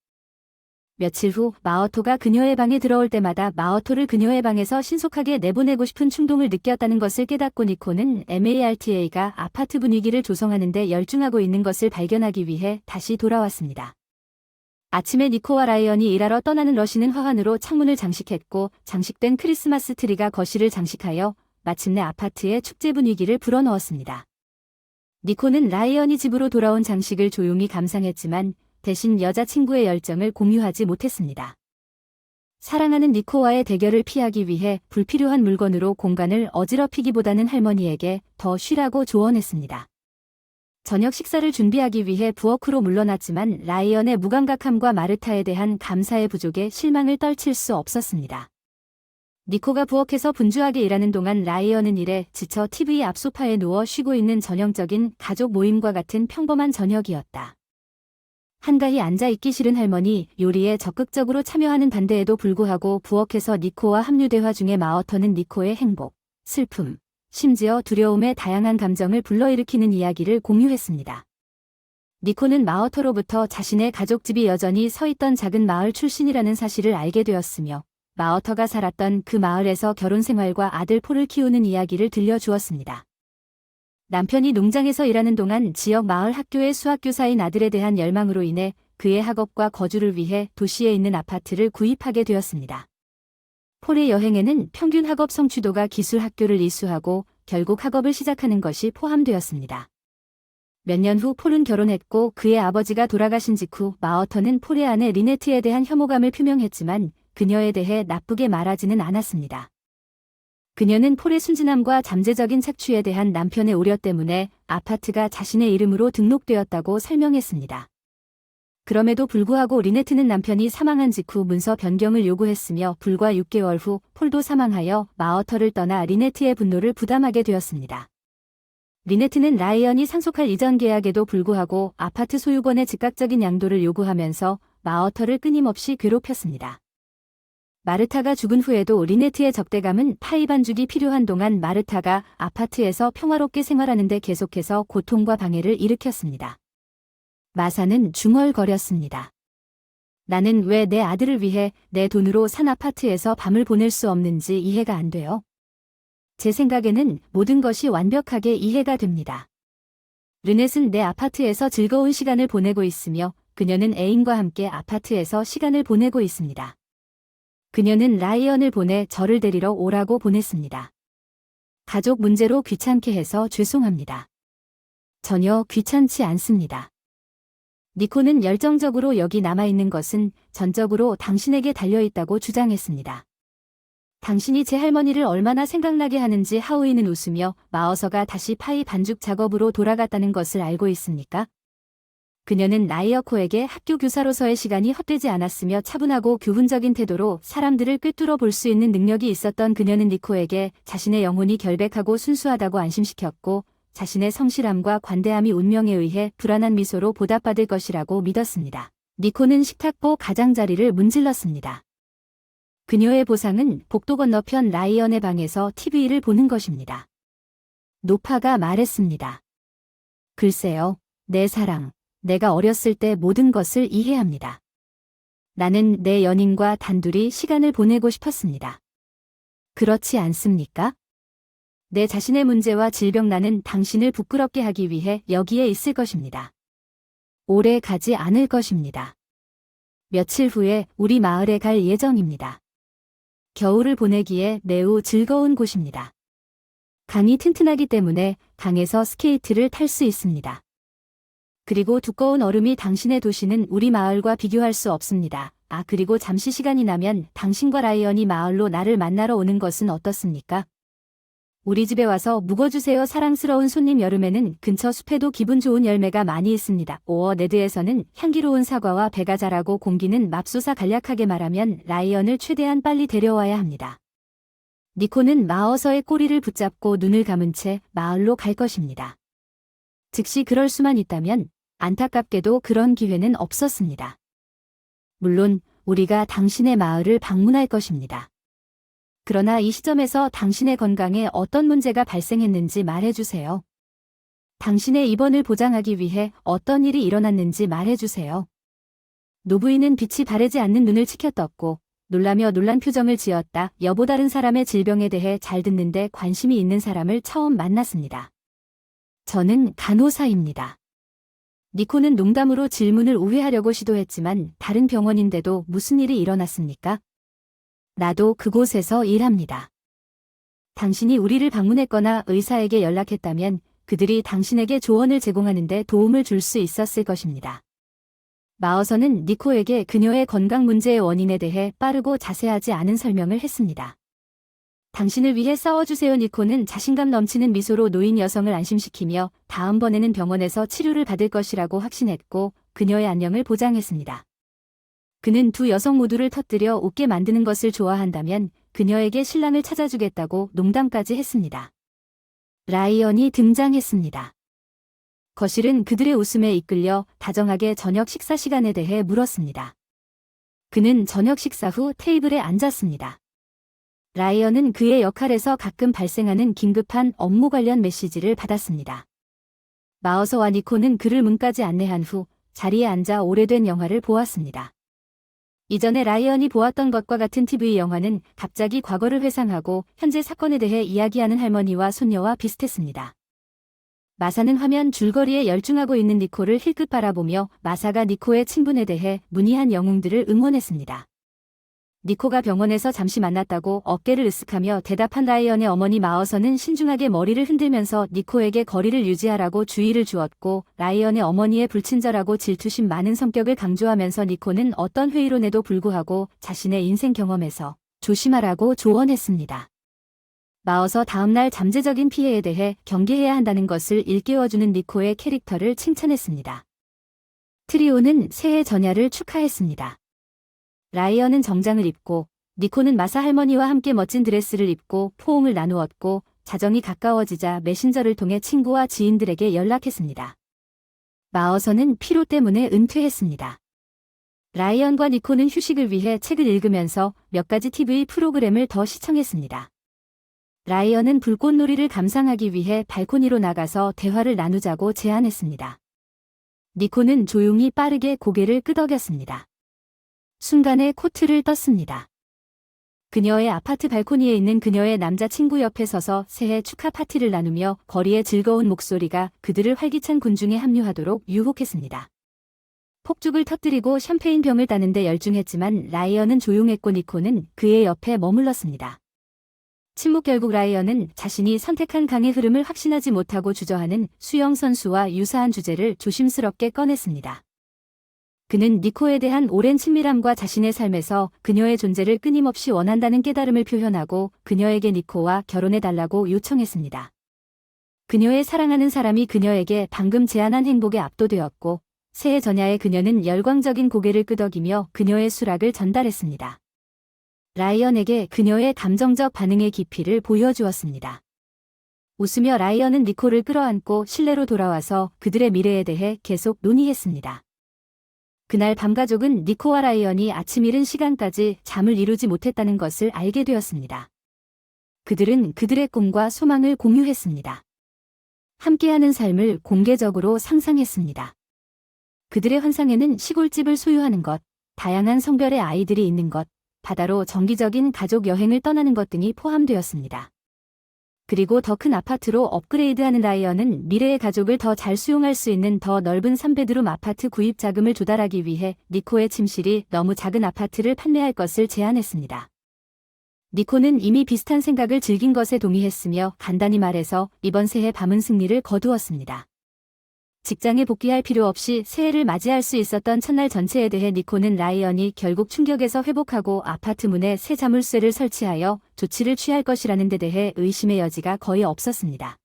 며칠 후 마어토가 그녀의 방에 들어올 때마다 마어토를 그녀의 방에서 신속하게 내보내고 싶은 충동을 느꼈다는 것을 깨닫고 니코는 MARTA가 아파트 분위기를 조성하는 데 열중하고 있는 것을 발견하기 위해 다시 돌아왔습니다. 아침에 니코와 라이언이 일하러 떠나는 러시는 화환으로 창문을 장식했고 장식된 크리스마스 트리가 거실을 장식하여 마침내 아파트의 축제 분위기를 불어넣었습니다. 니코는 라이언이 집으로 돌아온 장식을 조용히 감상했지만 대신 여자친구의 열정을 공유하지 못했습니다. 사랑하는 니코와의 대결을 피하기 위해 불필요한 물건으로 공간을 어지럽히기보다는 할머니에게 더 쉬라고 조언했습니다. 저녁 식사를 준비하기 위해 부엌으로 물러났지만 라이언의 무감각함과 마르타에 대한 감사의 부족에 실망을 떨칠 수 없었습니다. 니코가 부엌에서 분주하게 일하는 동안 라이언은 일에 지쳐 TV 앞 소파에 누워 쉬고 있는 전형적인 가족 모임과 같은 평범한 저녁이었다. 한가히 앉아있기 싫은 할머니, 요리에 적극적으로 참여하는 반대에도 불구하고 부엌에서 니코와 합류 대화 중에 마어터는 니코의 행복, 슬픔, 심지어 두려움의 다양한 감정을 불러일으키는 이야기를 공유했습니다. 니코는 마어터로부터 자신의 가족집이 여전히 서 있던 작은 마을 출신이라는 사실을 알게 되었으며 마어터가 살았던 그 마을에서 결혼 생활과 아들 폴을 키우는 이야기를 들려주었습니다. 남편이 농장에서 일하는 동안 지역 마을 학교의 수학교사인 아들에 대한 열망으로 인해 그의 학업과 거주를 위해 도시에 있는 아파트를 구입하게 되었습니다. 폴의 여행에는 평균 학업 성취도가 기술 학교를 이수하고 결국 학업을 시작하는 것이 포함되었습니다. 몇 년 후 폴은 결혼했고 그의 아버지가 돌아가신 직후 마어터는 폴의 아내 리네트에 대한 혐오감을 표명했지만 그녀에 대해 나쁘게 말하지는 않았습니다. 그녀는 폴의 순진함과 잠재적인 착취에 대한 남편의 우려 때문에 아파트가 자신의 이름으로 등록되었다고 설명했습니다. 그럼에도 불구하고 리네트는 남편이 사망한 직후 문서 변경을 요구했으며 불과 6개월 후 폴도 사망하여 마어터를 떠나 리네트의 분노를 부담하게 되었습니다. 리네트는 라이언이 상속할 이전 계약에도 불구하고 아파트 소유권의 즉각적인 양도를 요구하면서 마어터를 끊임없이 괴롭혔습니다. 마르타가 죽은 후에도 리네트의 적대감은 파이 반죽이 필요한 동안 마르타가 아파트에서 평화롭게 생활하는데 계속해서 고통과 방해를 일으켰습니다. 마사는 중얼거렸습니다. 나는 왜 내 아들을 위해 내 돈으로 산 아파트에서 밤을 보낼 수 없는지 이해가 안 돼요. 제 생각에는 모든 것이 완벽하게 이해가 됩니다. 르넷은 내 아파트에서 즐거운 시간을 보내고 있으며 그녀는 애인과 함께 아파트에서 시간을 보내고 있습니다. 그녀는 라이언을 보내 저를 데리러 오라고 보냈습니다. 가족 문제로 귀찮게 해서 죄송합니다. 전혀 귀찮지 않습니다. 니코는 열정적으로 여기 남아있는 것은 전적으로 당신에게 달려있다고 주장했습니다. 당신이 제 할머니를 얼마나 생각나게 하는지 하우이는 웃으며 마어서가 다시 파이 반죽 작업으로 돌아갔다는 것을 알고 있습니까? 그녀는 라이어코에게 학교 교사로서의 시간이 헛되지 않았으며 차분하고 교훈적인 태도로 사람들을 꿰뚫어 볼 수 있는 능력이 있었던 그녀는 니코에게 자신의 영혼이 결백하고 순수하다고 안심시켰고 자신의 성실함과 관대함이 운명에 의해 불안한 미소로 보답받을 것이라고 믿었습니다. 니코는 식탁보 가장자리를 문질렀습니다. 그녀의 보상은 복도 건너편 라이언의 방에서 TV를 보는 것입니다. 노파가 말했습니다. 글쎄요, 내 사랑. 내가 어렸을 때 모든 것을 이해합니다. 나는 내 연인과 단둘이 시간을 보내고 싶었습니다. 그렇지 않습니까? 내 자신의 문제와 질병 나는 당신을 부끄럽게 하기 위해 여기에 있을 것입니다. 오래 가지 않을 것입니다. 며칠 후에 우리 마을에 갈 예정입니다. 겨울을 보내기에 매우 즐거운 곳입니다. 강이 튼튼하기 때문에 강에서 스케이트를 탈 수 있습니다. 그리고 두꺼운 얼음이 당신의 도시는 우리 마을과 비교할 수 없습니다. 그리고 잠시 시간이 나면 당신과 라이언이 마을로 나를 만나러 오는 것은 어떻습니까? 우리 집에 와서 묵어주세요. 사랑스러운 손님. 여름에는 근처 숲에도 기분 좋은 열매가 많이 있습니다. 오어네드에서는 향기로운 사과와 배가 자라고 공기는 맙소사. 간략하게 말하면 라이언을 최대한 빨리 데려와야 합니다. 니코는 마어서의 꼬리를 붙잡고 눈을 감은 채 마을로 갈 것입니다. 즉시 그럴 수만 있다면 안타깝게도 그런 기회는 없었습니다. 물론 우리가 당신의 마을을 방문할 것입니다. 그러나 이 시점에서 당신의 건강에 어떤 문제가 발생했는지 말해주세요. 당신의 입원을 보장하기 위해 어떤 일이 일어났는지 말해주세요. 노부인은 빛이 바래지 않는 눈을 치켜떴고 놀라며 놀란 표정을 지었다. 여보, 다른 사람의 질병에 대해 잘 듣는데 관심이 있는 사람을 처음 만났습니다. 저는 간호사입니다. 니코는 농담으로 질문을 우회하려고 시도했지만 다른 병원인데도 무슨 일이 일어났습니까? 나도 그곳에서 일합니다. 당신이 우리를 방문했거나 의사에게 연락했다면 그들이 당신에게 조언을 제공하는데 도움을 줄 수 있었을 것입니다. 마어서는 니코에게 그녀의 건강 문제의 원인에 대해 빠르고 자세하지 않은 설명을 했습니다. 당신을 위해 싸워주세요. 니코는 자신감 넘치는 미소로 노인 여성을 안심시키며 다음번에는 병원에서 치료를 받을 것이라고 확신했고 그녀의 안녕을 보장했습니다. 그는 두 여성 모두를 터뜨려 웃게 만드는 것을 좋아한다면 그녀에게 신랑을 찾아주겠다고 농담까지 했습니다. 라이언이 등장했습니다. 거실은 그들의 웃음에 이끌려 다정하게 저녁 식사 시간에 대해 물었습니다. 그는 저녁 식사 후 테이블에 앉았습니다. 라이언은 그의 역할에서 가끔 발생하는 긴급한 업무 관련 메시지를 받았습니다. 마어서와 니코는 그를 문까지 안내한 후 자리에 앉아 오래된 영화를 보았습니다. 이전에 라이언이 보았던 것과 같은 TV 영화는 갑자기 과거를 회상하고 현재 사건에 대해 이야기하는 할머니와 손녀와 비슷했습니다. 마사는 화면 줄거리에 열중하고 있는 니코를 힐끗 바라보며 마사가 니코의 친분에 대해 문의한 영웅들을 응원했습니다. 니코가 병원에서 잠시 만났다고 어깨를 으쓱하며 대답한 라이언의 어머니 마어서는 신중하게 머리를 흔들면서 니코에게 거리를 유지하라고 주의를 주었고 라이언의 어머니의 불친절하고 질투심 많은 성격을 강조하면서 니코는 어떤 회의론에도 불구하고 자신의 인생 경험에서 조심하라고 조언했습니다. 마어서 다음날 잠재적인 피해에 대해 경계해야 한다는 것을 일깨워주는 니코의 캐릭터를 칭찬했습니다. 트리오는 새해 전야를 축하했습니다. 라이언은 정장을 입고 니코는 마사 할머니와 함께 멋진 드레스를 입고 포옹을 나누었고 자정이 가까워지자 메신저를 통해 친구와 지인들에게 연락했습니다. 마어서는 피로 때문에 은퇴했습니다. 라이언과 니코는 휴식을 위해 책을 읽으면서 몇 가지 TV 프로그램을 더 시청했습니다. 라이언은 불꽃놀이를 감상하기 위해 발코니로 나가서 대화를 나누자고 제안했습니다. 니코는 조용히 빠르게 고개를 끄덕였습니다. 순간에 코트를 떴습니다. 그녀의 아파트 발코니에 있는 그녀의 남자친구 옆에 서서 새해 축하 파티를 나누며 거리의 즐거운 목소리가 그들을 활기찬 군중에 합류하도록 유혹했습니다. 폭죽을 터뜨리고 샴페인 병을 따는데 열중했지만 라이언은 조용했고 니코는 그의 옆에 머물렀습니다. 침묵. 결국 라이언은 자신이 선택한 강의 흐름을 확신하지 못하고 주저하는 수영 선수와 유사한 주제를 조심스럽게 꺼냈습니다. 그는 니코에 대한 오랜 친밀함과 자신의 삶에서 그녀의 존재를 끊임없이 원한다는 깨달음을 표현하고 그녀에게 니코와 결혼해달라고 요청했습니다. 그녀의 사랑하는 사람이 그녀에게 방금 제안한 행복에 압도되었고 새해 전야에 그녀는 열광적인 고개를 끄덕이며 그녀의 수락을 전달했습니다. 라이언에게 그녀의 감정적 반응의 깊이를 보여주었습니다. 웃으며 라이언은 니코를 끌어안고 실내로 돌아와서 그들의 미래에 대해 계속 논의했습니다. 그날 밤 가족은 니코와 라이언이 아침 이른 시간까지 잠을 이루지 못했다는 것을 알게 되었습니다. 그들은 그들의 꿈과 소망을 공유했습니다. 함께하는 삶을 공개적으로 상상했습니다. 그들의 환상에는 시골집을 소유하는 것, 다양한 성별의 아이들이 있는 것, 바다로 정기적인 가족 여행을 떠나는 것 등이 포함되었습니다. 그리고 더 큰 아파트로 업그레이드하는 라이언은 미래의 가족을 더 잘 수용할 수 있는 더 넓은 3베드룸 아파트 구입 자금을 조달하기 위해 니코의 침실이 너무 작은 아파트를 판매할 것을 제안했습니다. 니코는 이미 비슷한 생각을 즐긴 것에 동의했으며 간단히 말해서 이번 새해 밤은 승리를 거두었습니다. 직장에 복귀할 필요 없이 새해를 맞이할 수 있었던 첫날 전체에 대해 니코는 라이언이 결국 충격에서 회복하고 아파트 문에 새 자물쇠를 설치하여 조치를 취할 것이라는 데 대해 의심의 여지가 거의 없었습니다.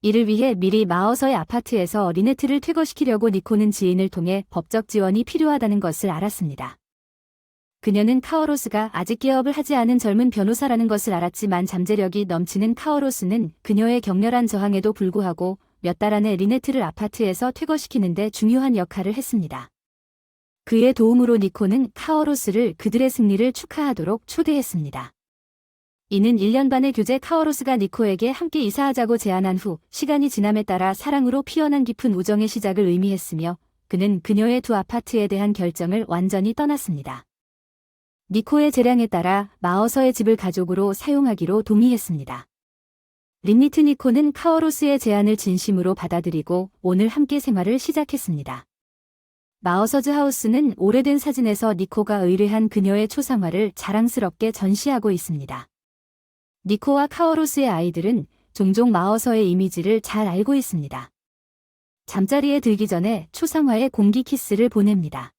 이를 위해 미리 마어서의 아파트에서 리네트를 퇴거시키려고 니코는 지인을 통해 법적 지원이 필요하다는 것을 알았습니다. 그녀는 카오로스가 아직 개업을 하지 않은 젊은 변호사라는 것을 알았지만 잠재력이 넘치는 카오로스는 그녀의 격렬한 저항에도 불구하고 몇 달 안에 리네트를 아파트에서 퇴거시키는 데 중요한 역할을 했습니다. 그의 도움으로 니코는 카오로스를 그들의 승리를 축하하도록 초대했습니다. 이는 1년 반의 교제. 카오로스가 니코에게 함께 이사하자고 제안한 후 시간이 지남에 따라 사랑으로 피어난 깊은 우정의 시작을 의미했으며 그는 그녀의 두 아파트에 대한 결정을 완전히 떠났습니다. 니코의 재량에 따라 마어서의 집을 가족으로 사용하기로 동의했습니다. 리니트. 니코는 카오로스의 제안을 진심으로 받아들이고 오늘 함께 생활을 시작했습니다. 마어서즈 하우스는 오래된 사진에서 니코가 의뢰한 그녀의 초상화를 자랑스럽게 전시하고 있습니다. 니코와 카오로스의 아이들은 종종 마어서의 이미지를 잘 알고 있습니다. 잠자리에 들기 전에 초상화에 공기 키스를 보냅니다.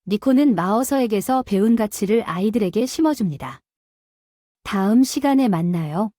니코는 마어서에게서 배운 가치를 아이들에게 심어줍니다. 다음 시간에 만나요.